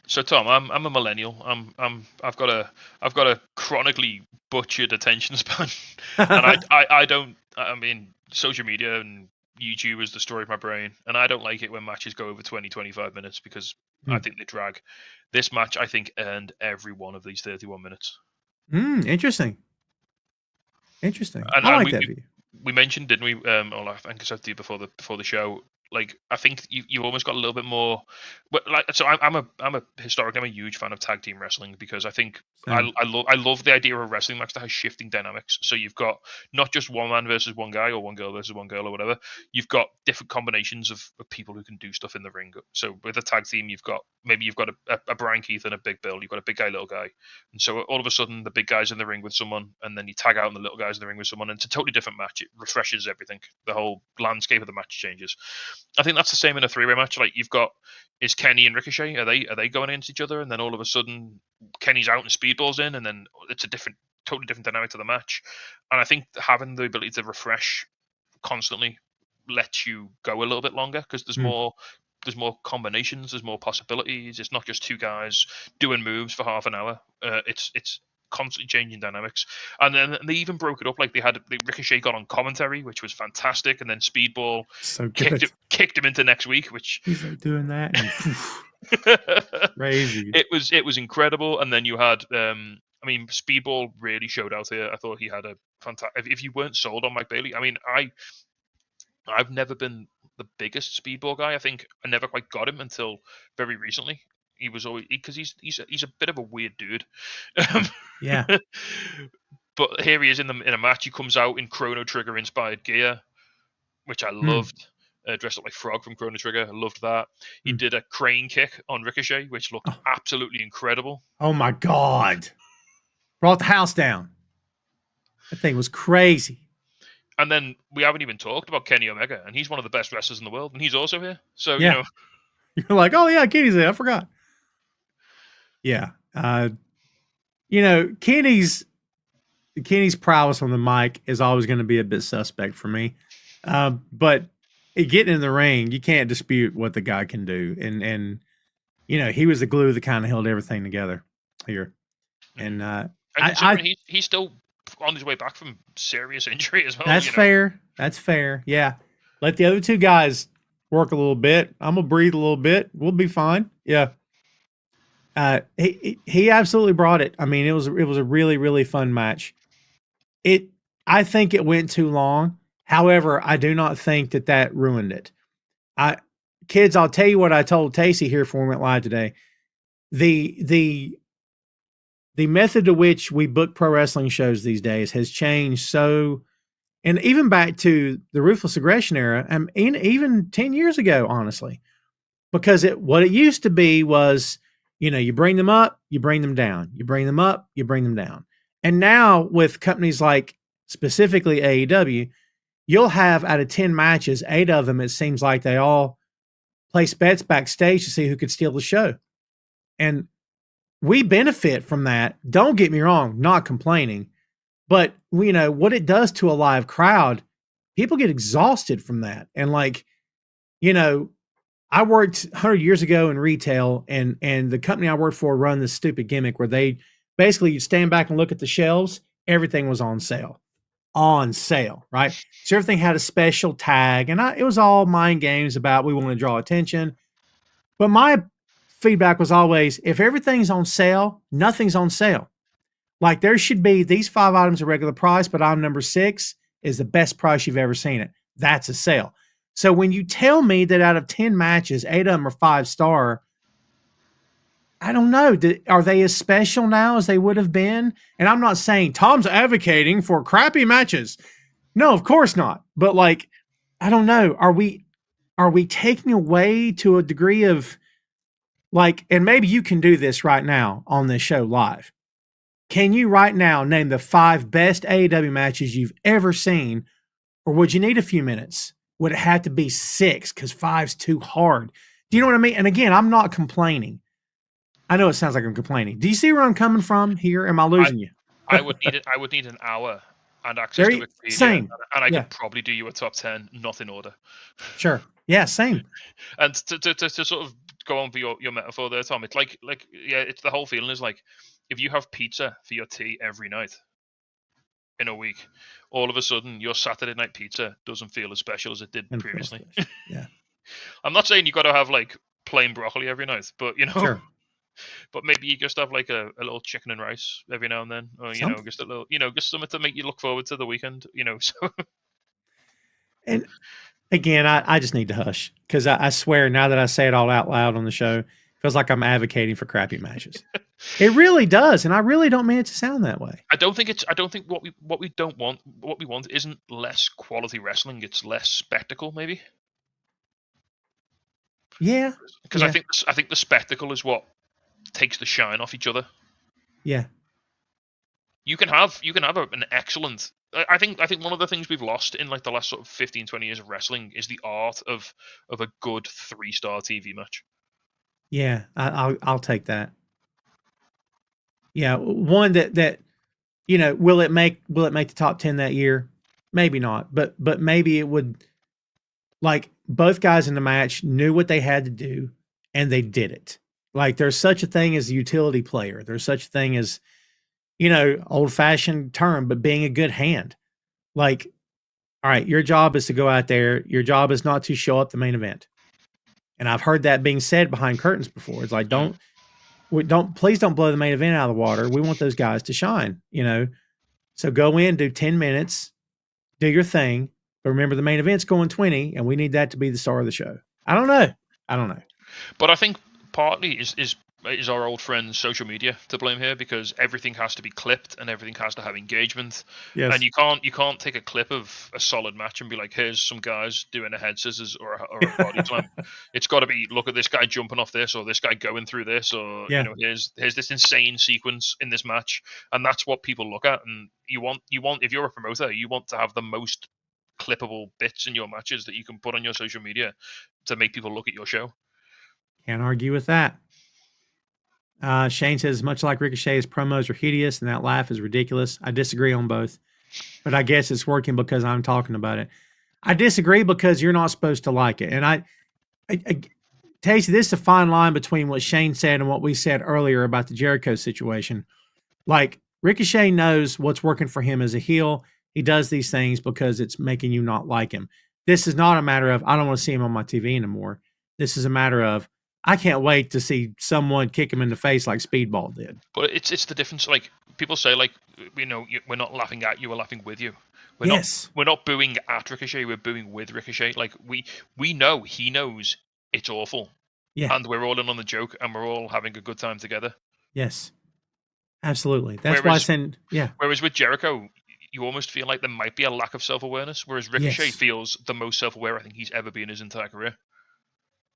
So Tom, I'm a millennial. I've got a chronically butchered attention span, and I don't. I mean, social media and YouTube is the story of my brain, and I don't like it when matches go over 20-25 minutes because I think they drag. This match, I think, earned every one of these 31 minutes. Interesting. And I like that view. We mentioned, didn't we? Or I think I said to you before the show. Like, I think you've almost got a little bit more. But like, so I'm a huge fan of tag team wrestling because I think I love the idea of a wrestling match that has shifting dynamics. So you've got not just one man versus one guy or one girl versus one girl or whatever. You've got different combinations of people who can do stuff in the ring. So with a tag team, you've got a Brian Keith and a Big Bill. You've got a big guy, little guy, and so all of a sudden the big guy's in the ring with someone, and then you tag out and the little guy's in the ring with someone, and it's a totally different match. It refreshes everything. The whole landscape of the match changes. I think that's the same in a three-way match. Like is Kenny and Ricochet, are they going against each other, and then all of a sudden Kenny's out and Speedball's in, and then it's a totally different dynamic to the match. And I think having the ability to refresh constantly lets you go a little bit longer because there's more combinations, there's more possibilities. It's not just two guys doing moves for half an hour. It's constantly changing dynamics. And then they even broke it up. Like Ricochet got on commentary, which was fantastic, and then Speedball kicked him into next week, which he's like doing that. Crazy. It was incredible. And then you had Speedball really showed out here. I thought he had a fantastic. If you weren't sold on Mike Bailey, I mean, I've never been the biggest Speedball guy. I think I never quite got him until very recently. He was always because he's a bit of a weird dude. Yeah. But here he is in a match. He comes out in Chrono Trigger inspired gear, which I loved. dressed up like Frog from Chrono Trigger. I loved that. He Mm. did a crane kick on Ricochet, which looked absolutely incredible. Oh my God. Brought the house down. That thing was crazy. And then we haven't even talked about Kenny Omega, and he's one of the best wrestlers in the world, and he's also here. So, Yeah. You're like, oh yeah, Kenny's there. I forgot. Yeah. Kenny's prowess on the mic is always going to be a bit suspect for me. But getting in the ring, you can't dispute what the guy can do. And he was the glue that kind of held everything together here. And he's still on his way back from serious injury as well. That's fair. That's fair. Yeah. Let the other two guys work a little bit. I'm gonna breathe a little bit. We'll be fine. Yeah. He absolutely brought it. I mean, it was a really, really fun match. I think it went too long. However, I do not think that ruined it. Kids, I'll tell you what I told Tacey here for Went Live today. The method to which we book pro wrestling shows these days has changed so, and even back to the Ruthless Aggression era, and even 10 years ago, honestly, because what it used to be was, you bring them up, you bring them down, you bring them up, you bring them down. And now with companies like specifically AEW, you'll have out of 10 matches, 8 of them, it seems like they all place bets backstage to see who could steal the show. And we benefit from that. Don't get me wrong, not complaining, but what it does to a live crowd, people get exhausted from that. And I worked 100 years ago in retail, and the company I worked for run this stupid gimmick where they basically, you stand back and look at the shelves, everything was on sale, right? So everything had a special tag, and it was all mind games about we want to draw attention. But my feedback was always, if everything's on sale, nothing's on sale. Like there should be these 5 items at regular price, but item number 6 is the best price you've ever seen it. That's a sale. So when you tell me that out of 10 matches, 8 of them are 5-star, I don't know. Are they as special now as they would have been? And I'm not saying Tom's advocating for crappy matches. No, of course not. But I don't know. Are we taking away to a degree of and maybe you can do this right now on this show live. Can you right now name the 5 best AEW matches you've ever seen? Or would you need a few minutes? Would it have to be 6 because 5's too hard? Do you know what I mean? And again, I'm not complaining. I know it sounds like I'm complaining. Do you see where I'm coming from here? Am I losing you? I would need an hour and access to Wikipedia. Same. And I could probably do you a top 10, not in order. Sure. Yeah, same. And to sort of go on for your metaphor there, Tom, it's it's the whole feeling is like if you have pizza for your tea every night in a week, all of a sudden your Saturday night pizza doesn't feel as special as it did previously. Yeah. I'm not saying you got to have plain broccoli every night, but Sure. But maybe you just have a little chicken and rice every now and then, or just a little, just something to make you look forward to the weekend, So. And again, I just need to hush because I swear now that I say it all out loud on the show, it feels like I'm advocating for crappy matches. It really does, and I really don't mean it to sound that way. I don't think what we want isn't less quality wrestling; it's less spectacle, maybe. Yeah, because I think the spectacle is what takes the shine off each other. Yeah. You can have an excellent. I think one of the things we've lost in the last sort of 15, 20 years of wrestling is the art of a good 3-star TV match. Yeah, I'll take that. Yeah, one that will it make the top 10 that year? Maybe not, but maybe it would. Both guys in the match knew what they had to do, and they did it. There's such a thing as a utility player. There's such a thing as, old-fashioned term, but being a good hand. All right, your job is to go out there. Your job is not to show up the main event. And I've heard that being said behind curtains before. It's please don't blow the main event out of the water. We want those guys to shine, So go in, do 10 minutes, do your thing. But remember, the main event's going 20, and we need that to be the star of the show. I don't know. But I think partly is is our old friend's social media to blame here, because everything has to be clipped and everything has to have engagement. Yes. And you can't take a clip of a solid match and be like, here's some guys doing a head scissors or a body slam. It's got to be, look at this guy jumping off this, or this guy going through this, or Yeah. here's this insane sequence in this match, and that's what people look at. And you want if you're a promoter, you want to have the most clippable bits in your matches that you can put on your social media to make people look at your show. Can't argue with that. Shane says, much like Ricochet, his promos are hideous and that laugh is ridiculous. I disagree on both, but I guess it's working because I'm talking about it. I disagree because you're not supposed to like it. And I Tasty, this is a fine line between what Shane said and what we said earlier about the Jericho situation. Like, Ricochet knows what's working for him as a heel. He does these things because it's making you not like him. This is not a matter of, I don't want to see him on my TV anymore. This is a matter of, I can't wait to see someone kick him in the face like Speedball did. But it's the difference. Like, people say, like, we're not laughing at you, we're laughing with you. We're not booing at Ricochet, we're booing with Ricochet. Like, we know he knows it's awful. Yeah. And we're all in on the joke and we're all having a good time together. Yes. Absolutely. That's why I said, yeah. Whereas with Jericho, you almost feel like there might be a lack of self-awareness, whereas Ricochet feels the most self-aware I think he's ever been his entire career.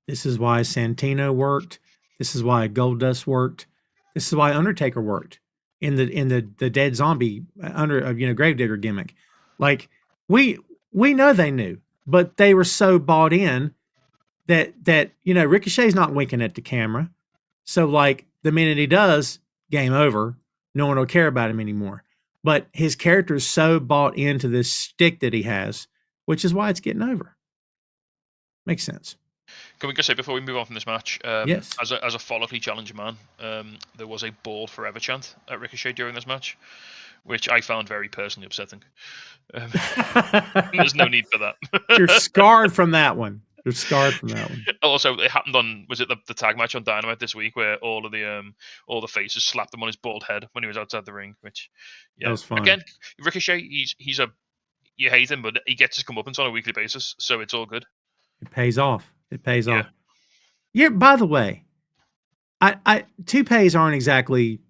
This is why Santino worked. This is why Goldust worked. This is why Undertaker worked in the dead zombie Gravedigger gimmick. Like, we know they knew, but they were so bought in that Ricochet's not winking at the camera. So, like, the minute he does, game over. No one will care about him anymore. But his character is so bought into this stick that he has, which is why it's getting over. Makes sense. Can we just say, before we move on from this match, yes. as a follically challenged man, there was a bald forever chant at Ricochet during this match, which I found very personally upsetting. There's no need for that. You're scarred from that one. Also, it happened on, was it the tag match on Dynamite this week, where all the faces slapped him on his bald head when he was outside the ring, which, yeah. That was fun. Again, Ricochet, you hate him, but he gets his comeuppance on a weekly basis, so it's all good. It pays off. Off. Yeah. By the way, toupees aren't exactly,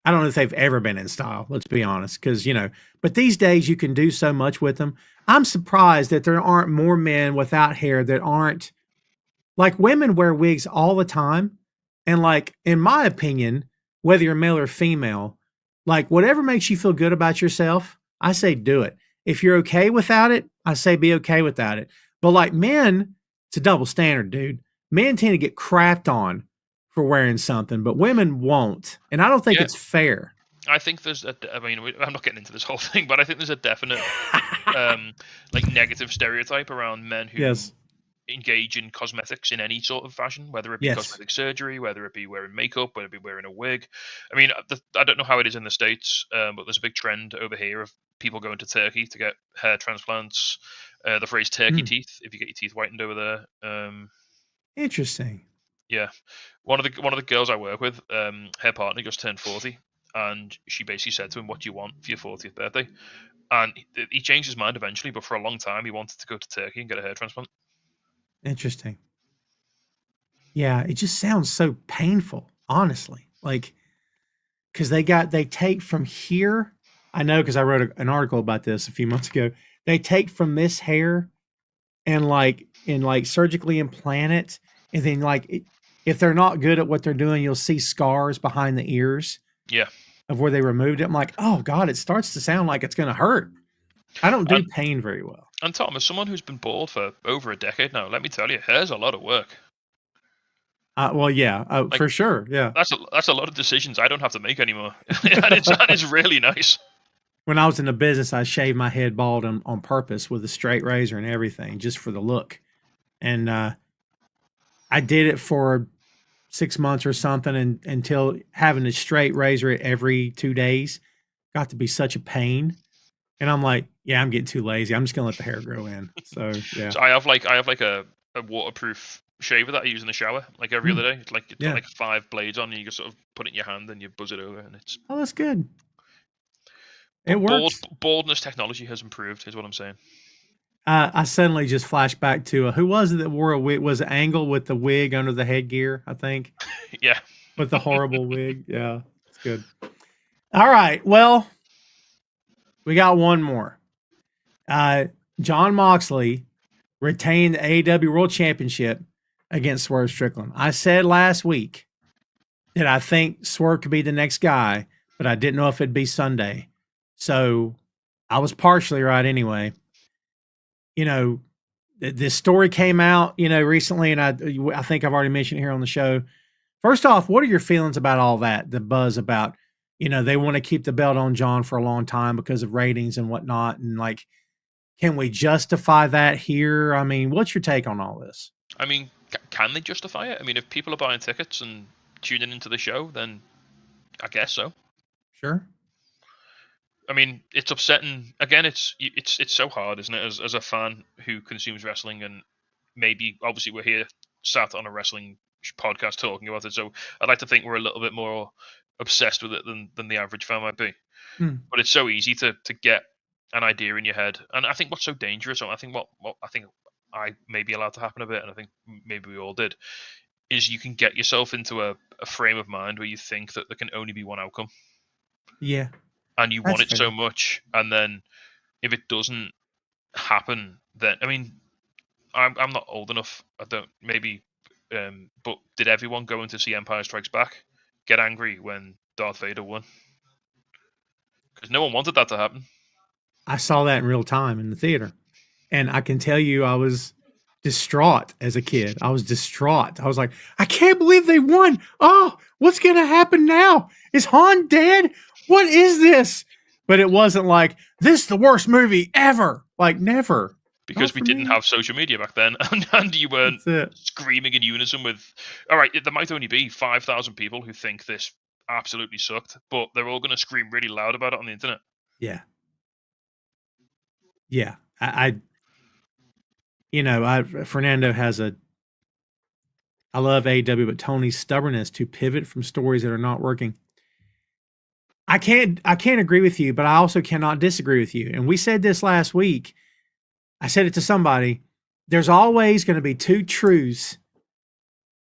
I don't know if they've ever been in style, let's be honest, because, but these days you can do so much with them. I'm surprised that there aren't more men without hair that aren't, like, women wear wigs all the time. And, like, in my opinion, whether you're male or female, like, whatever makes you feel good about yourself, I say do it. If you're okay without it, I say be okay without it. But, like, men, it's a double standard, dude. Men tend to get crapped on for wearing something, but women won't. And I don't think it's fair. I think I'm not getting into this whole thing, but I think there's a definite like negative stereotype around men who engage in cosmetics in any sort of fashion, whether it be cosmetic surgery, whether it be wearing makeup, whether it be wearing a wig. I mean, I don't know how it is in the States, but there's a big trend over here of people going to Turkey to get hair transplants. The phrase turkey teeth, if you get your teeth whitened over there. Interesting. Yeah. One of the girls I work with, her partner just turned 40, and she basically said to him, "What do you want for your 40th birthday?" And he changed his mind eventually, but for a long time he wanted to go to Turkey and get a hair transplant. Interesting. Yeah, it just sounds so painful, honestly. Like, because they take from here. I know, because I wrote an article about this a few months ago. They take from this hair and surgically implant it, and then if they're not good at what they're doing, you'll see scars behind the ears. Yeah. Of where they removed it. I'm like, oh God, it starts to sound like it's going to hurt. I don't do pain very well. And Tom, as someone who's been bald for over a decade now, let me tell you, hair's a lot of work. Well, yeah, for sure. Yeah. That's a lot of decisions I don't have to make anymore. and it's really nice. When I was in the business, I shaved my head bald on purpose with a straight razor and everything, just for the look. And I did it for 6 months or something, and until having to straight razor it every 2 days got to be such a pain. And I'm like, yeah, I'm getting too lazy. I'm just gonna let the hair grow in. So yeah. So I have like a waterproof shaver that I use in the shower, like every other day. It's got like 5 blades on, and you just sort of put it in your hand and you buzz it over, and it's. Oh, that's good. It works. Baldness technology has improved, is what I'm saying. I suddenly just flashed back to who was it that wore a wig? Was it Angle with the wig under the headgear? I think. Yeah. with the horrible wig. Yeah, it's good. All right. Well, we got one more. John Moxley retained the AEW World Championship against Swerve Strickland. I said last week that I think Swerve could be the next guy, but I didn't know if it'd be Sunday. So I was partially right anyway. You know, this story came out, recently, and I think I've already mentioned it here on the show. First off, what are your feelings about all that? The buzz about, they want to keep the belt on John for a long time because of ratings and whatnot. And like, can we justify that here? I mean, what's your take on all this? I mean, can they justify it? I mean, if people are buying tickets and tuning into the show, then I guess so. Sure. I mean, it's upsetting. Again, it's so hard, isn't it, as a fan who consumes wrestling, and maybe obviously we're here sat on a wrestling podcast talking about it, so I'd like to think we're a little bit more obsessed with it than the average fan might be. But it's so easy to get an idea in your head, and I think what's so dangerous, I think what I think I may be allowed to happen a bit, and I think maybe we all did, is you can get yourself into a frame of mind where you think that there can only be one outcome. Yeah. And you want it fair. so much, and then if it doesn't happen, then I mean, I'm not old enough. I don't maybe, but did everyone go in to see Empire Strikes Back get angry when Darth Vader won? Because no one wanted that to happen. I saw that in real time in the theater, and I can tell you, I was distraught as a kid. I was distraught. I was like, I can't believe they won. Oh, what's going to happen now? Is Han dead? What is this? But it wasn't like, this is the worst movie ever. Like, never. Because we didn't have social media back then, and you weren't screaming in unison with, all right, there might only be 5,000 people who think this absolutely sucked, but they're all going to scream really loud about it on the internet. Yeah. Yeah. Fernando has I love AEW, but Tony's stubbornness to pivot from stories that are not working. I can't agree with you, but I also cannot disagree with you. And we said this last week. I said it to somebody. There's always going to be two truths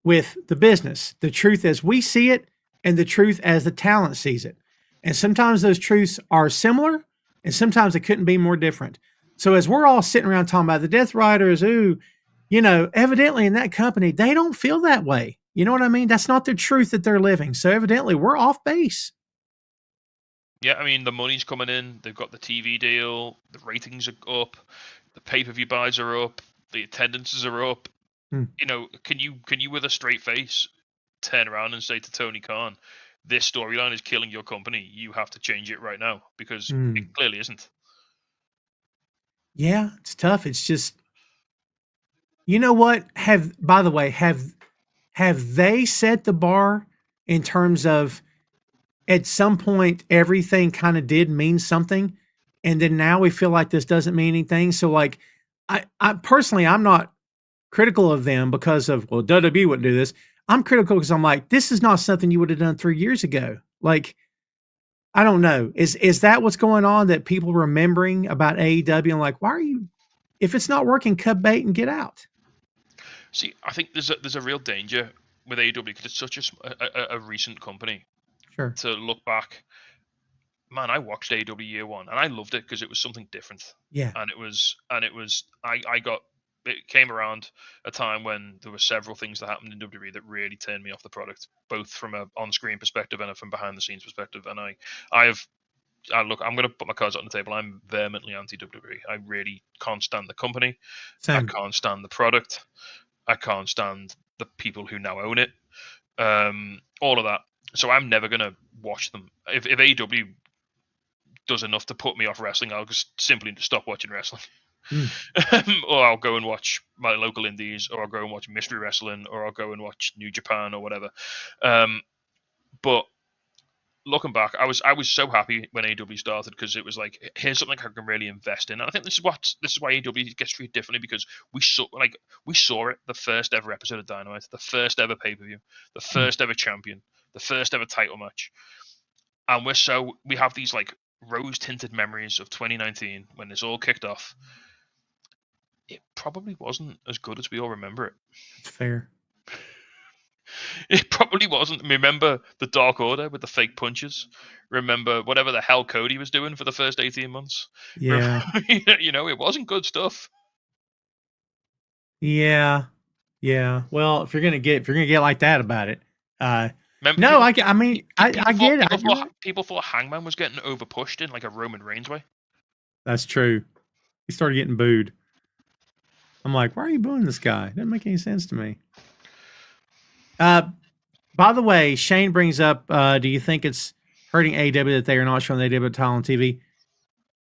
with the business. The truth as we see it and the truth as the talent sees it. And sometimes those truths are similar and sometimes it couldn't be more different. So as we're all sitting around talking about the Death Riders, evidently in that company, they don't feel that way. You know what I mean? That's not the truth that they're living. So evidently we're off base. Yeah, I mean, the money's coming in. They've got the TV deal. The ratings are up. The pay-per-view buys are up. The attendances are up. Can you with a straight face turn around and say to Tony Khan, this storyline is killing your company. You have to change it right now, because it clearly isn't. Yeah, it's tough. It's just, you know what? By the way, have they set the bar in terms of, at some point everything kind of did mean something, and then now we feel like this doesn't mean anything? So like, I personally, I'm not critical of them because of, well, WWE wouldn't do this. I'm critical because I'm like, this is not something you would have done 3 years ago. Like, I don't know. Is that what's going on, that people remembering about AEW and like, why are you, if it's not working, cut bait and get out? See, I think there's a real danger with AEW because it's such a recent company. Sure. To look back, man, I watched AEW year one and I loved it because it was something different. Yeah. And it came around a time when there were several things that happened in WWE that really turned me off the product, both from a on-screen perspective and from behind the scenes perspective. And I'm going to put my cards on the table. I'm vehemently anti-WWE. I really can't stand the company. Same. I can't stand the product. I can't stand the people who now own it. All of that. So I'm never going to watch them. If AEW does enough to put me off wrestling, I'll just simply stop watching wrestling. Or I'll go and watch my local indies, or I'll go and watch Mystery Wrestling, or I'll go and watch New Japan or whatever. But looking back, I was so happy when AEW started, because it was like, here's something I can really invest in. And I think this is why AEW gets treated differently, because we saw it, the first ever episode of Dynamite, the first ever pay-per-view, the first ever champion, the first ever title match. And we have these like rose-tinted memories of 2019 when this all kicked off. It probably wasn't as good as we all remember it. It's fair. It probably wasn't. Remember the Dark Order with the fake punches? Remember whatever the hell Cody was doing for the first 18 months? Yeah. It wasn't good stuff. Yeah. Yeah. Well, if you're gonna get like that about it, Remember, no, I people mean, I get it. People You're right. people thought Hangman was getting over pushed in like a Roman Reigns way. That's true. He started getting booed. I'm like, why are you booing this guy? Doesn't make any sense to me. By the way, Shane brings up, do you think it's hurting AEW that they are not showing the AEW title on TV?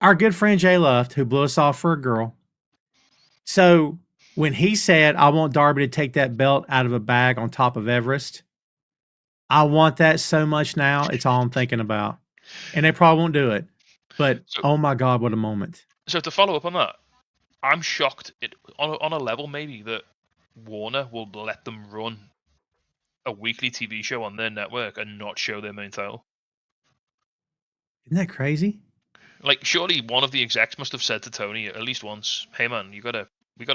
Our good friend Jay Luft, who blew us off for a girl. So when he said, I want Darby to take that belt out of a bag on top of Everest, I want that so much now. It's all I'm thinking about. And they probably won't do it. But, oh my God, what a moment. So to follow up on that, I'm shocked on a level maybe that Warner will let them run a weekly TV show on their network and not show their main title. Isn't that crazy? Like, surely one of the execs must have said to Tony at least once, "Hey man, we gotta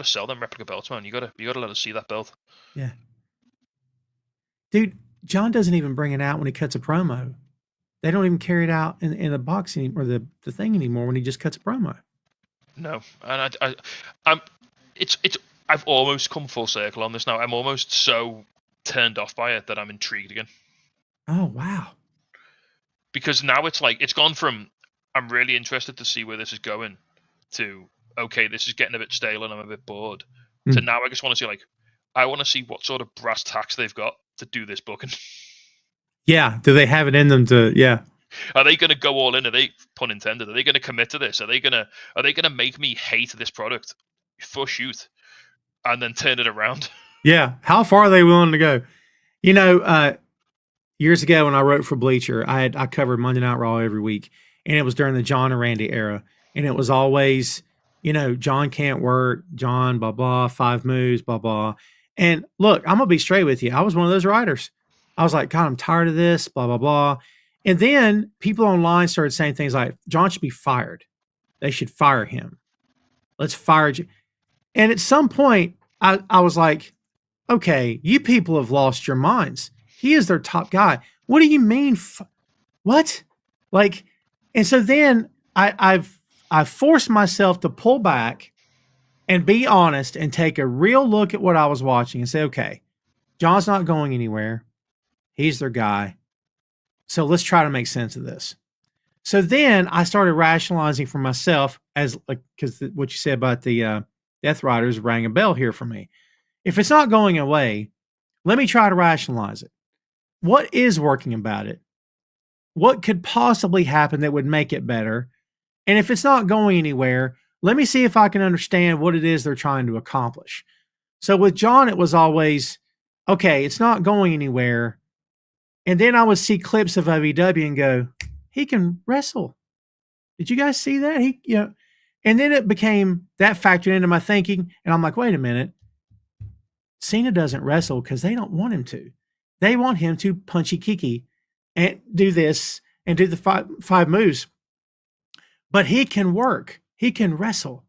sell them replica belts, man. You gotta let us see that belt." Yeah. Dude, John doesn't even bring it out when he cuts a promo. They don't even carry it out in the box or the thing anymore when he just cuts a promo. No, and I've almost come full circle on this now. I'm almost so turned off by it that I'm intrigued again. Oh wow! Because now it's like it's gone from I'm really interested to see where this is going to okay, this is getting a bit stale and I'm a bit bored. To now I just want to see I want to see what sort of brass tacks they've got to do this booking. Yeah, do they have it in them to? Yeah. Are they going to go all in? Are they, pun intended, are they going to commit to this? Are they going to make me hate this product for shoot and then turn it around? Yeah. How far are they willing to go? You know, years ago when I wrote for Bleacher, I covered Monday Night Raw every week, and it was during the John and Randy era, and it was always, John can't work, John, blah blah, 5 moves, blah blah. And look, I'm gonna be straight with you. I was one of those writers. I was like, God, I'm tired of this, blah blah blah. And then people online started saying things like, John should be fired. They should fire him. Let's fire. And at some point, I was like, okay, you people have lost your minds. He is their top guy. What do you mean? What? And so then I've forced myself to pull back and be honest and take a real look at what I was watching and say, okay, John's not going anywhere. He's their guy. So let's try to make sense of this. So then I started rationalizing for myself because what you said about the Death Riders rang a bell here for me. If it's not going away, let me try to rationalize it. What is working about it? What could possibly happen that would make it better? And if it's not going anywhere, let me see if I can understand what it is they're trying to accomplish. So with John, it was always, okay, it's not going anywhere. And then I would see clips of AEW and go, he can wrestle. Did you guys see that? And then it became that factored into my thinking. And I'm like, wait a minute. Cena doesn't wrestle because they don't want him to. They want him to punchy kiki and do this and do the five moves. But he can work. He can wrestle.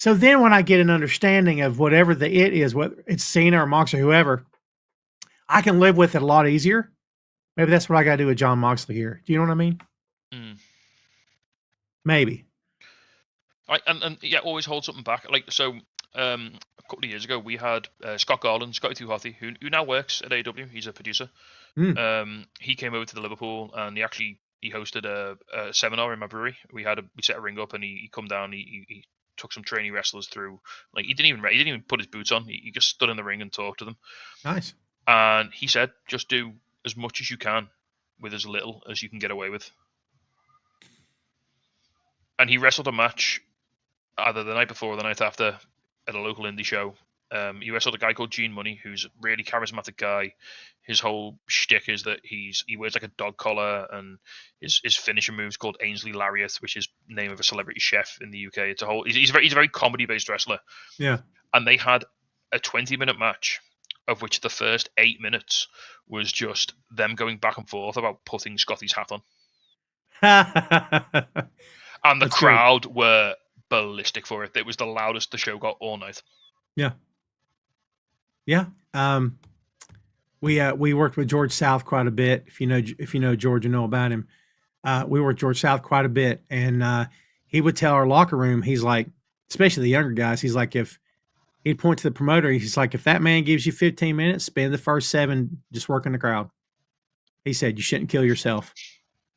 So then when I get an understanding of whatever the it is, whether it's Cena or Mox or whoever, I can live with it a lot easier. Maybe that's what I got to do with John Moxley here. Do you know what I mean? Maybe. And always hold something back. A couple of years ago, we had Scott Garland, Scotty Too Hotty, who now works at AEW. He's a producer. He came over to the Liverpool and he hosted a seminar in my brewery. We set a ring up and he come down. He took some trainee wrestlers through. He didn't even put his boots on. He just stood in the ring and talked to them. Nice. And he said, just do as much as you can with as little as you can get away with. And he wrestled a match either the night before or the night after at a local indie show. He wrestled a guy called Gene Money, who's a really charismatic guy. His whole shtick is that he wears like a dog collar, and his finisher move's called Ainsley Lariat, which is the name of a celebrity chef in the UK. He's a very comedy based wrestler. Yeah. And they had a 20-minute match, of which the first 8 minutes was just them going back and forth about putting Scotty's hat on. And the crowd were ballistic for it. It was the loudest the show got all night. Yeah. Yeah. We worked with George South quite a bit. If you know George, you know about him. We worked with George South quite a bit, and he would tell our locker room, he's like, especially the younger guys, he's like, if he'd point to the promoter, he's like, if that man gives you 15 minutes, spend the first 7 just working the crowd. He said, you shouldn't kill yourself.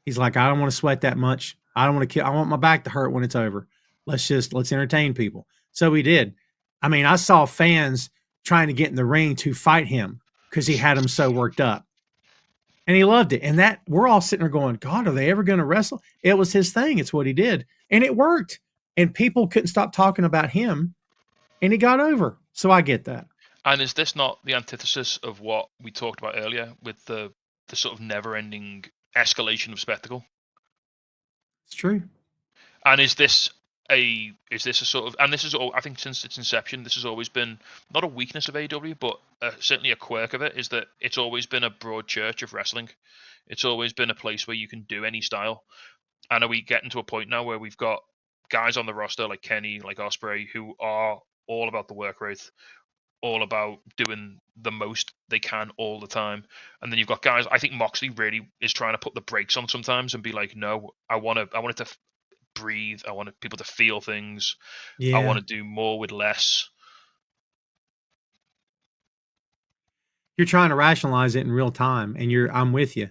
He's like, I don't want to sweat that much. I don't want to kill. I want my back to hurt when it's over. Let's entertain people. So we did. I mean, I saw fans trying to get in the ring to fight him because he had them so worked up. And he loved it. And that we're all sitting there going, God, are they ever going to wrestle? It was his thing. It's what he did. And it worked. And people couldn't stop talking about him. And he got over. So I get that. And is this not the antithesis of what we talked about earlier with the sort of never-ending escalation of spectacle? It's true. And is this a sort of, and this is all, I think since its inception, this has always been not a weakness of AEW, but certainly a quirk of it, is that it's always been a broad church of wrestling. It's always been a place where you can do any style. And are we getting to a point now where we've got guys on the roster like Kenny, like Ospreay, who are all about the work rate, all about doing the most they can all the time. And then you've got guys, I think Moxley really is trying to put the brakes on sometimes and be like, no, I want it to breathe. I want people to feel things. Yeah. I want to do more with less. You're trying to rationalize it in real time, and I'm with you.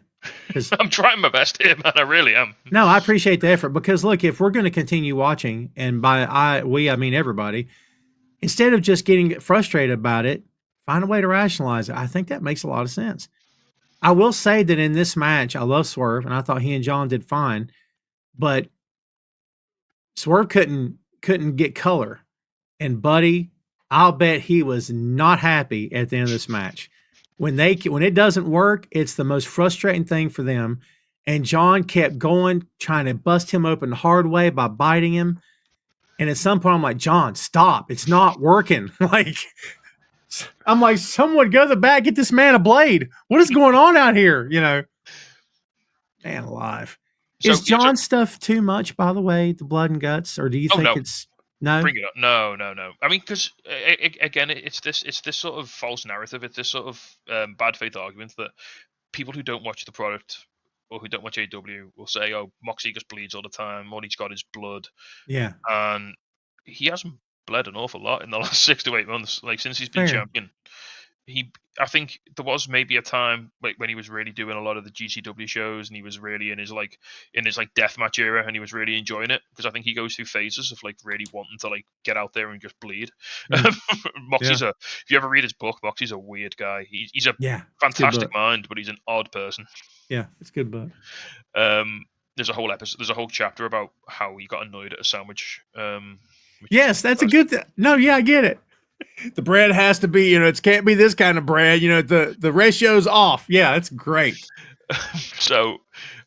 I'm trying my best here, man. I really am. No, I appreciate the effort, because look, if we're going to continue watching, and I mean everybody, instead of just getting frustrated about it, find a way to rationalize it. I think that makes a lot of sense. I will say that in this match, I love Swerve, and I thought he and John did fine, but Swerve couldn't get color. And Buddy, I'll bet he was not happy at the end of this match. When it doesn't work, it's the most frustrating thing for them. And John kept going, trying to bust him open the hard way by biting him. And at some point, I'm like, John, stop. It's not working. I'm like, someone go to the back, get this man a blade. What is going on out here? Man alive. So, is John's stuff too much, by the way, the blood and guts? Or do you think no. it's no? Bring it up. No. I mean, because again, it's this sort of false narrative. It's this sort of bad faith argument that people who don't watch the product or who don't watch AEW will say, "Oh, Moxie just bleeds all the time. All he's got is blood." Yeah, and he hasn't bled an awful lot in the last 6 to 8 months. Like since he's been champion, I think there was maybe a time like when he was really doing a lot of the GCW shows and he was really in his deathmatch era and he was really enjoying it, because I think he goes through phases of like really wanting to like get out there and just bleed. Moxie's if you ever read his book, Moxie's a weird guy. He's a fantastic mind, but he's an odd person. Yeah, it's a good book. There's a whole chapter about how he got annoyed at a sandwich. Yes, that's a good thing. No, yeah, I get it. The bread has to be, it can't be this kind of bread. The ratio's off. Yeah, that's great. So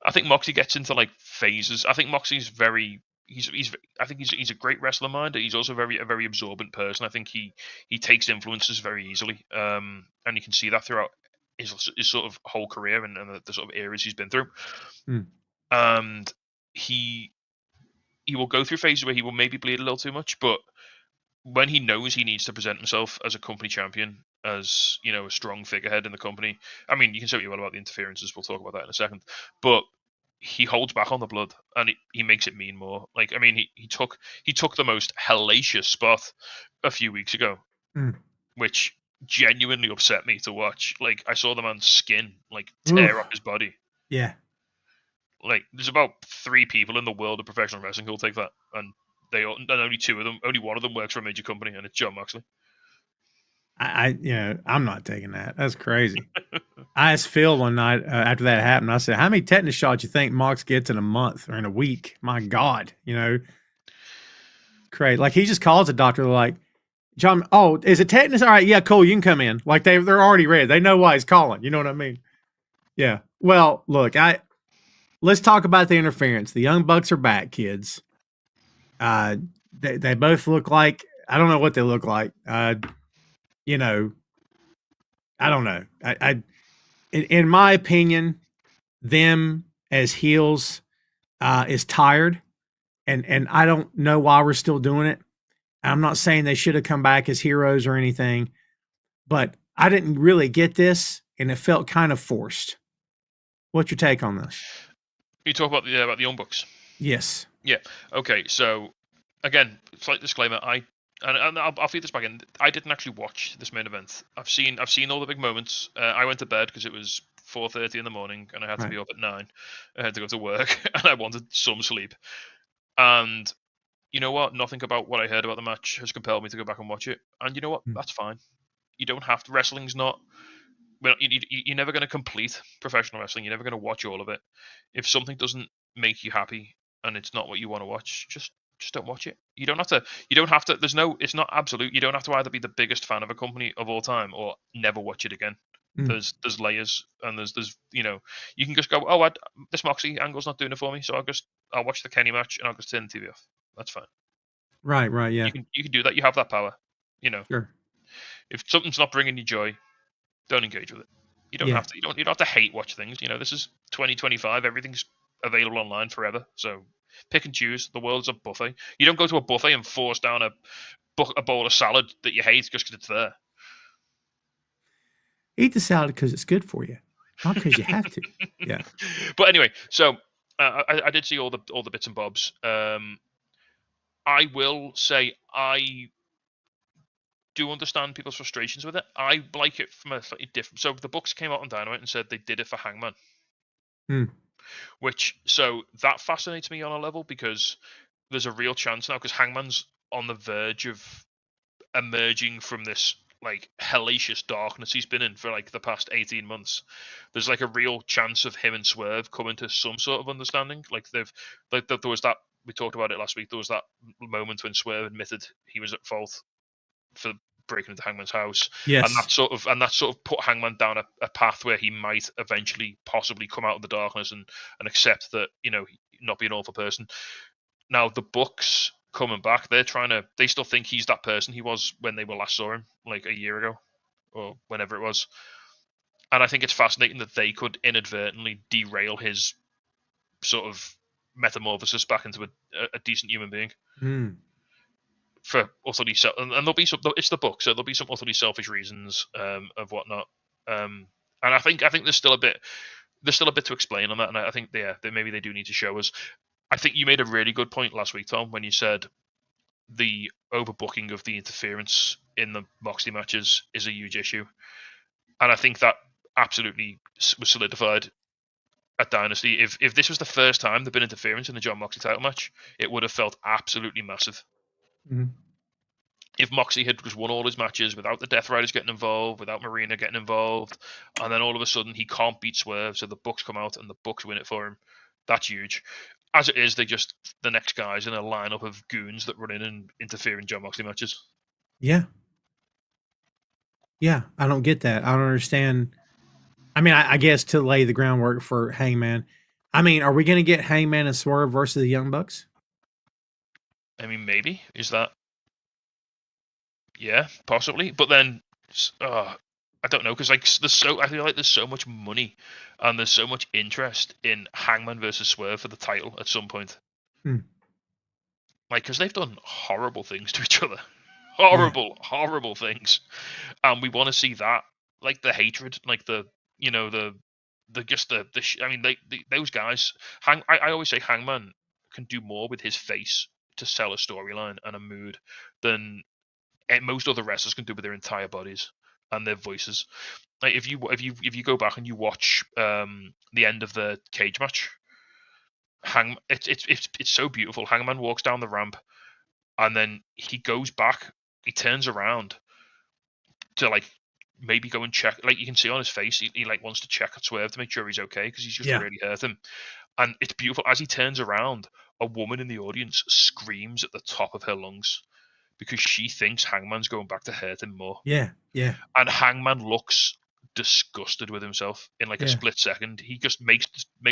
I think Moxie gets into like phases. I think Moxie's he's a great wrestler mind. He's also a very absorbent person. I think he takes influences very easily. And you can see that throughout his sort of whole career and the sort of eras he's been through. And he will go through phases where he will maybe bleed a little too much, but when he knows he needs to present himself as a company champion, as a strong figurehead in the company. I mean, you can say what you want about the interferences. We'll talk about that in a second. But he holds back on the blood and he makes it mean more. Like, I mean, he took the most hellacious spot a few weeks ago, which genuinely upset me to watch. Like, I saw the man's skin like tear off his body. Yeah. Like, there's about 3 people in the world of professional wrestling who'll take that, and only one of them works for a major company, and it's Jon Moxley. I'm not taking that. That's crazy. I asked Phil one night after that happened. I said, "How many tetanus shots you think Mox gets in a month or in a week?" My God, crazy. Like he just calls a doctor like, "John, oh, is it tetanus? All right, yeah, cool. You can come in." Like they're already ready. They know why he's calling. You know what I mean? Yeah. Well, look, let's talk about the interference. The Young Bucks are back, kids. They both look like, I don't know what they look like. I don't know. In my opinion, them as heels is tired, and I don't know why we're still doing it. I'm not saying they should have come back as heroes or anything, but I didn't really get this. and it felt kind of forced. What's your take on this? You talk about the Young Bucks. Yes. Yeah. Okay. So again, slight disclaimer. I'll feed this back in. I didn't actually watch this main event. I've seen all the big moments. I went to bed because it was 4:30 in the morning and I had to be up at 9. I had to go to work and I wanted some sleep. And you know what? Nothing about what I heard about the match has compelled me to go back and watch it. And you know what? That's fine. You don't have to. Wrestling's not. Well, you're never going to complete professional wrestling. You're never going to watch all of it. If something doesn't make you happy and it's not what you want to watch, just don't watch it. You don't have to. It's not absolute. You don't have to either be the biggest fan of a company of all time or never watch it again. There's layers, and there's you can just go, oh, this Moxie angle's not doing it for me, so I'll watch the Kenny match and I'll just turn the TV off. That's fine. Right, yeah. You can do that. You have that power. Sure. If something's not bringing you joy, don't engage with it. You don't have to. You don't have to hate watch things. This is 2025. Everything's available online forever. So pick and choose. The world's a buffet. You don't go to a buffet and force down a bowl of salad that you hate just because it's there. Eat the salad because it's good for you, not because you have to. Yeah. But anyway, so I did see all the bits and bobs. I will say I do understand people's frustrations with it. I like it from a slightly different. So the Bucks came out on Dynamite and said they did it for Hangman, so that fascinates me on a level because there's a real chance now because Hangman's on the verge of emerging from this like hellacious darkness he's been in for like the past 18 months. There's like a real chance of him and Swerve coming to some sort of understanding. Like there was that, we talked about it last week, there was that moment when Swerve admitted he was at fault for breaking into Hangman's house. Yes. And that sort of put Hangman down a path where he might eventually possibly come out of the darkness and accept that, not be an awful person. Now the Bucks coming back, they still think he's that person he was when they last saw him, like a year ago or whenever it was. And I think it's fascinating that they could inadvertently derail his sort of metamorphosis back into a decent human being. For utterly and there'll be some. It's the book, so there'll be some utterly selfish reasons of whatnot. And I think there's still a bit to explain on that, and I think that maybe they do need to show us. I think you made a really good point last week, Tom, when you said the overbooking of the interference in the Moxley matches is a huge issue, and I think that absolutely was solidified at Dynasty. If this was the first time there'd been interference in the John Moxley title match, it would have felt absolutely massive. If Moxley had just won all his matches without the Death Riders getting involved, without Marina getting involved, and then all of a sudden he can't beat Swerve, so the Bucks come out and the Bucks win it for him, that's huge. As it is, the next guys in a lineup of goons that run in and interfere in John Moxley matches. Yeah, I don't get that. I don't understand. I mean, I guess to lay the groundwork for Hangman. I mean, are we going to get Hangman and Swerve versus the Young Bucks? I mean, maybe. Is that... Yeah, possibly. But then, I don't know, because I feel like there's so much money and there's so much interest in Hangman versus Swerve for the title at some point. Like, because they've done horrible things to each other. Horrible things. And we want to see that. Like, the hatred, like those guys. I always say Hangman can do more with his face to sell a storyline and a mood than most other wrestlers can do with their entire bodies and their voices. Like if you go back and you watch the end of the cage match, it's so beautiful. Hangman walks down the ramp and then he goes back, he turns around to like maybe go and check. Like you can see on his face, he like wants to check at Swerve to make sure he's okay because he's just really hurt him. And it's beautiful. As he turns around, a woman in the audience screams at the top of her lungs because she thinks Hangman's going back to hurt him more. Yeah. And Hangman looks disgusted with himself in like a split second. He just makes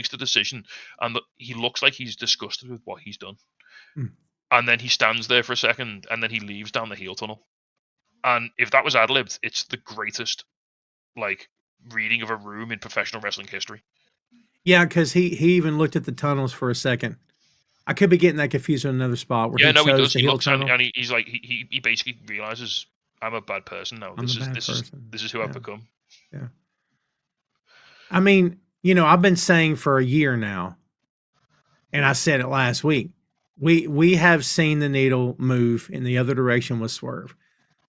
the decision, and he looks like he's disgusted with what he's done. And then he stands there for a second, and then he leaves down the heel tunnel. And if that was ad-libbed, it's the greatest like reading of a room in professional wrestling history. Yeah, because he even looked at the tunnels for a second. I could be getting that confused with another spot where he does. the He heel looks tunnel. and he's like he basically realizes I'm a bad person now. This is who I've become. Yeah. I mean, I've been saying for a year now, and I said it last week. We have seen the needle move in the other direction with Swerve,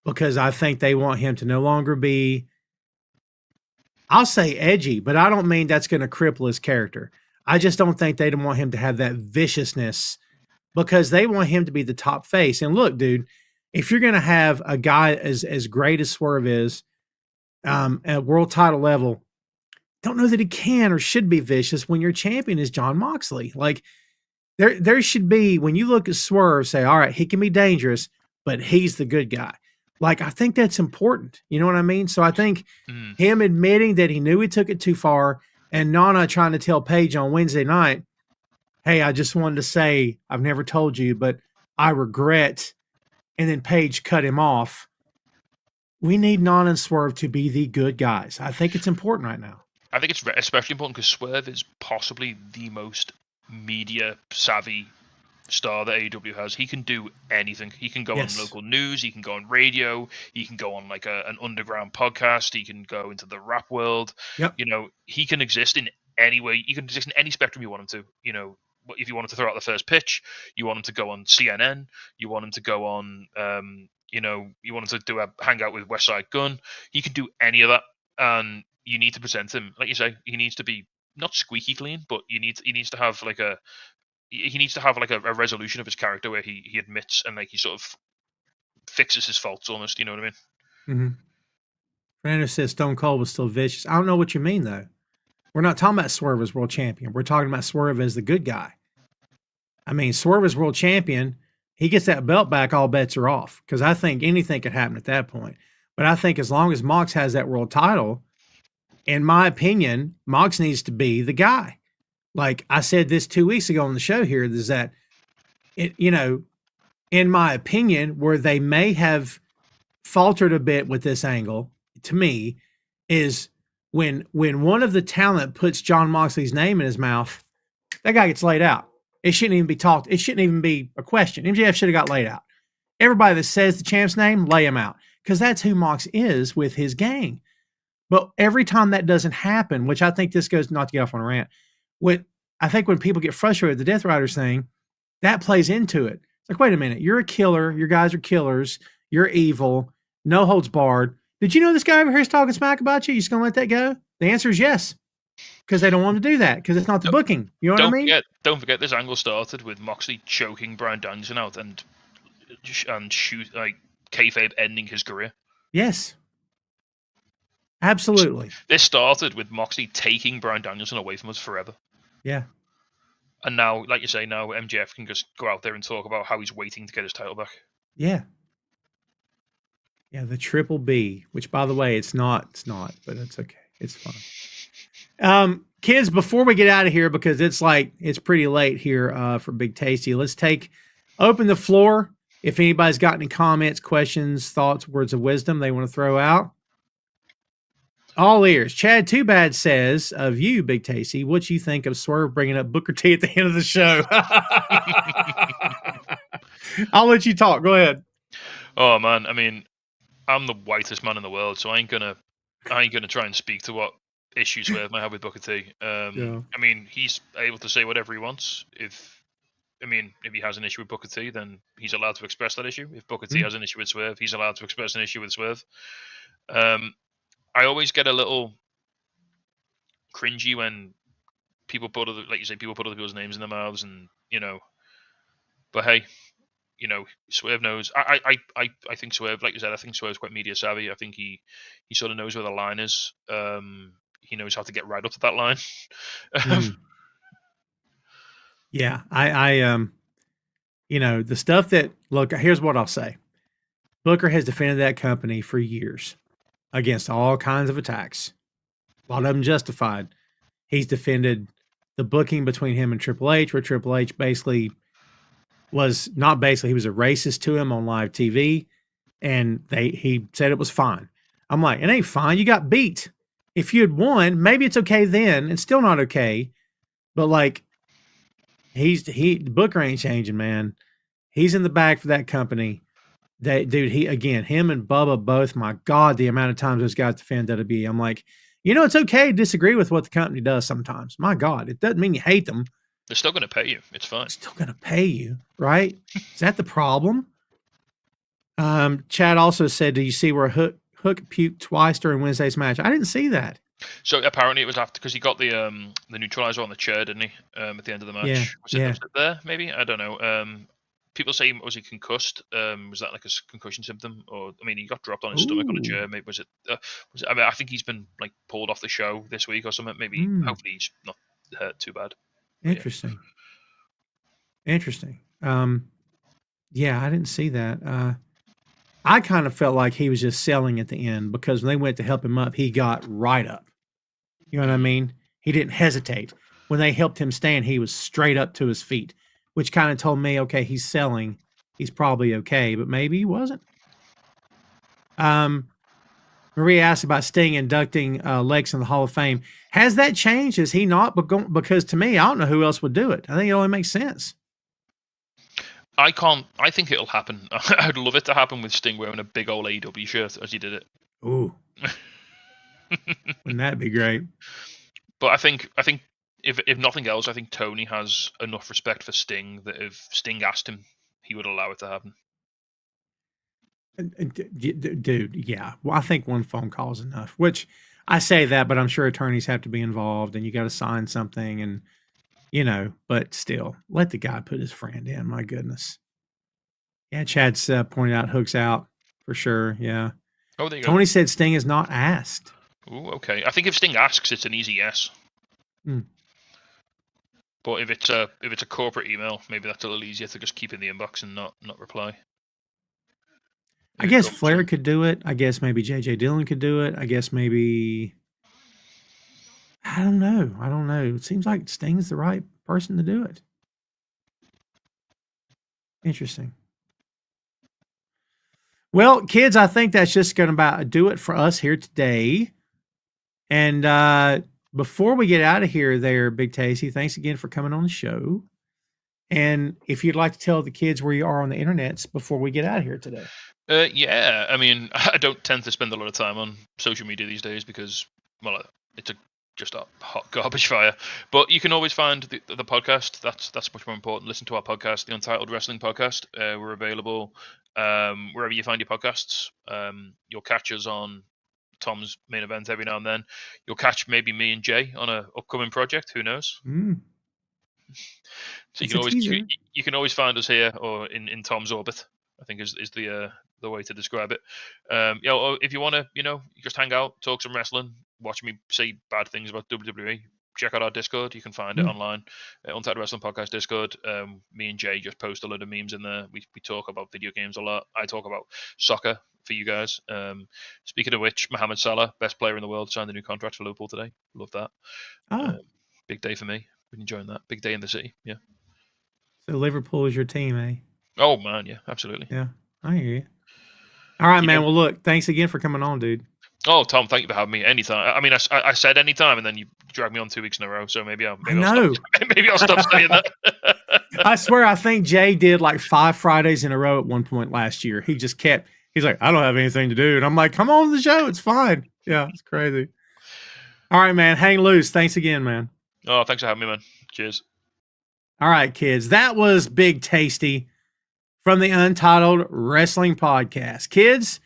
because I think they want him to no longer be, I'll say edgy, but I don't mean that's going to cripple his character. I just don't think they want him to have that viciousness, because they want him to be the top face. And look, dude, if you're going to have a guy as great as Swerve is, at world title level, don't know that he can or should be vicious when your champion is John Moxley. Like, there should be, when you look at Swerve, say, all right, he can be dangerous, but he's the good guy. Like, I think that's important. You know what I mean? So I think him admitting that he knew he took it too far, and Nana trying to tell Paige on Wednesday night, hey, I just wanted to say, I've never told you, but I regret. And then Paige cut him off. We need Nana and Swerve to be the good guys. I think it's important right now. I think it's especially important because Swerve is possibly the most media-savvy star that AEW has. He can do anything. He can go on local news. He can go on radio. He can go on like an underground podcast. He can go into the rap world. Yep. He can exist in any way. He can exist in any spectrum you want him to. If you want him to throw out the first pitch, you want him to go on CNN. You want him to go on, you want him to do a hangout with West Side Gun. He can do any of that, and you need to present him, like you say, he needs to be not squeaky clean, but he needs to have like a resolution of his character where he admits and like he sort of fixes his faults almost. You know what I mean? Mm-hmm. Fernando says Stone Cold was still vicious. I don't know what you mean though. We're not talking about Swerve as world champion. We're talking about Swerve as the good guy. I mean, Swerve as world champion, he gets that belt back, all bets are off. Because I think anything could happen at that point. But I think as long as Mox has that world title, in my opinion, Mox needs to be the guy. Like I said this 2 weeks ago on the show here, is that, in my opinion, where they may have faltered a bit with this angle, to me, is when one of the talent puts John Moxley's name in his mouth, that guy gets laid out. It shouldn't even be talked. It shouldn't even be a question. MJF should have got laid out. Everybody that says the champ's name, lay him out. Because that's who Mox is with his gang. But every time that doesn't happen, which I think this goes, not to get off on a rant, I think when people get frustrated with the Death Riders thing, that plays into it. It's like, wait a minute, you're a killer. Your guys are killers. You're evil. No holds barred. Did you know this guy over here is talking smack about you? You just going to let that go? The answer is yes. Because they don't want to do that. Because it's not the booking. You know what I mean? Don't forget this angle started with Moxley choking Bryan Danielson out and shoot like kayfabe ending his career. Yes. Absolutely. This started with Moxley taking Bryan Danielson away from us forever. Yeah. And now, like you say, now MJF can just go out there and talk about how he's waiting to get his title back. Yeah. Yeah, the Triple B, which by the way, it's not, but it's okay. It's fun. Kids, before we get out of here, because it's pretty late here for Big Tasty, let's open the floor. If anybody's got any comments, questions, thoughts, words of wisdom they want to throw out. All ears. Chad Too Bad says, of you, Big Tasty, what you think of Swerve bringing up Booker T at the end of the show? I'll let you talk. Go ahead. Oh man, I mean, I'm the whitest man in the world, so I ain't gonna try and speak to what issues Swerve might have with Booker T. Yeah. I mean, he's able to say whatever he wants. If he has an issue with Booker T, then he's allowed to express that issue. If Booker T has an issue with Swerve, he's allowed to express an issue with Swerve. I always get a little cringy when people put other people's names in their mouths, and But hey, Swerve knows. I think Swerve, like you said, I think Swerve's quite media savvy. I think he sort of knows where the line is. He knows how to get right up to that line. Yeah, I the stuff that, look, here's what I'll say. Booker has defended that company for years against all kinds of attacks. A lot of them justified. He's defended the booking between him and Triple H, where Triple H he was a racist to him on live TV, and he said it was fine. I'm like, it ain't fine. You got beat. If you had won, maybe it's okay then. It's still not okay. But like, Booker ain't changing, man. He's in the bag for that company. Him and Bubba both, my God, the amount of times those guys defend WWE. I'm like, It's okay to disagree with what the company does sometimes. My God, it doesn't mean you hate them. They're still going to pay you. It's fine. They're still going to pay you, right? Is that the problem? Chad also said, "Do you see where Hook puked twice during Wednesday's match?" I didn't see that. So apparently it was after, because he got the neutralizer on the chair, didn't he? At the end of the match. Yeah, Was it there? Maybe, I don't know. People say, was he concussed? Was that like a concussion symptom, or I mean, he got dropped on his stomach on a chair. Maybe was it? I mean, I think he's been like pulled off the show this week or something. Maybe, hopefully, he's not hurt too bad. Interesting. Interesting. Yeah, I didn't see that. I kind of felt like he was just selling at the end, because when they went to help him up, he got right up. You know what I mean? He didn't hesitate. When they helped him stand, he was straight up to his feet, which kind of told me, okay, he's selling. He's probably okay, but maybe he wasn't. Maria asked about Sting inducting Lex in the Hall of Fame. Has that changed? Is he not? Because to me, I don't know who else would do it. I think it only makes sense. I think it'll happen. I'd love it to happen with Sting wearing a big old AEW shirt as he did it. Ooh. Wouldn't that be great? But I think if nothing else, I think Tony has enough respect for Sting that if Sting asked him, he would allow it to happen. Dude, yeah. Well, I think one phone call is enough, which I say that, but I'm sure attorneys have to be involved and you got to sign something and, but still, let the guy put his friend in. My goodness. Yeah, Chad's pointed out Hook's out for sure. Yeah. Oh, there you Tony said Sting is not asked. Ooh, okay. I think if Sting asks, it's an easy yes. But if it's a corporate email, maybe that's a little easier to just keep in the inbox and not reply. I guess Flair could do it. I guess maybe JJ Dillon could do it. I guess maybe, I don't know. It seems like Sting's the right person to do it. Interesting. Well, kids, I think that's just going to about do it for us here today. And before we get out of here there, Big Tasty, thanks again for coming on the show. And if you'd like to tell the kids where you are on the internets before we get out of here today. Yeah, I mean, I don't tend to spend a lot of time on social media these days because, well, it's just a hot garbage fire. But you can always find the podcast. That's much more important. Listen to our podcast, the Untitled Wrestling Podcast. We're available wherever you find your podcasts. You'll catch us on Tom's main event every now and then. You'll catch maybe me and Jay on an upcoming project. Who knows? So you can always find us here or in Tom's orbit, I think is the way to describe it. If you want to, just hang out, talk some wrestling, watch me say bad things about WWE, check out our Discord. You can find it online, Untitled Wrestling Podcast Discord. Me and Jay just post a lot of memes in there. We talk about video games a lot. I talk about soccer for you guys. Speaking of which, Mohamed Salah, best player in the world, signed a new contract for Liverpool today. Love that. Big day for me. Been enjoying that. Big day in the city. Yeah. So Liverpool is your team, eh? Oh man, yeah, absolutely. Yeah, I hear you. All right, man. Well, look, thanks again for coming on, dude. Oh, Tom, thank you for having me. Anytime. I mean, I said anytime, and then you dragged me on 2 weeks in a row. So maybe I'll stop saying that. I swear, I think Jay did like 5 Fridays in a row at one point last year. He just kept. He's like, I don't have anything to do, and I'm like, come on the show. It's fine. Yeah, it's crazy. All right, man. Hang loose. Thanks again, man. Oh, thanks for having me, man. Cheers. All right, kids. That was Big Tasty from the Untitled Wrestling Podcast. Kids,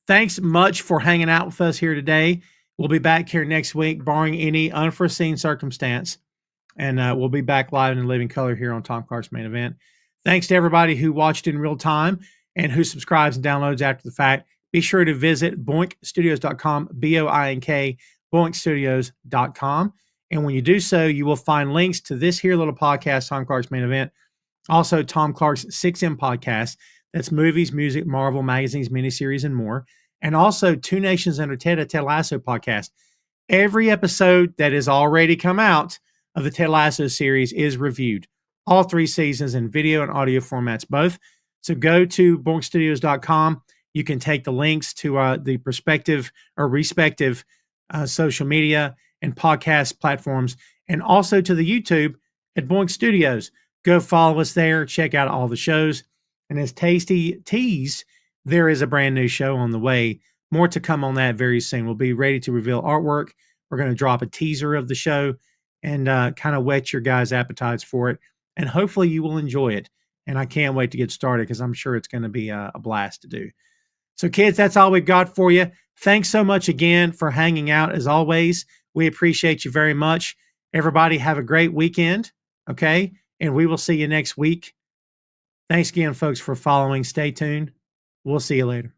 thanks much for hanging out with us here today. We'll be back here next week, barring any unforeseen circumstance. And we'll be back live and in living color here on Tom Clark's Main Event. Thanks to everybody who watched in real time and who subscribes and downloads after the fact. Be sure to visit boinkstudios.com, BOINK, boinkstudios.com. And when you do so, you will find links to this here little podcast, Tom Clark's Main Event. Also, Tom Clark's 6M podcast. That's movies, music, Marvel, magazines, miniseries, and more. And also, Two Nations Under Ted, a Ted Lasso podcast. Every episode that has already come out of the Ted Lasso series is reviewed. All 3 seasons in video and audio formats both. So go to boinkstudios.com. You can take the links to the respective social media and podcast platforms, and also to the YouTube at Boink Studios. Go follow us there. Check out all the shows. And as Tasty teased, there is a brand new show on the way more to come on that very soon. We'll be ready to reveal artwork. We're going to drop a teaser of the show and kind of whet your guys' appetites for it. And hopefully you will enjoy it. And I can't wait to get started because I'm sure it's going to be a blast to do. So, kids, that's all we've got for you. Thanks so much again for hanging out as always. We appreciate you very much. Everybody have a great weekend, okay? And we will see you next week. Thanks again, folks, for following. Stay tuned. We'll see you later.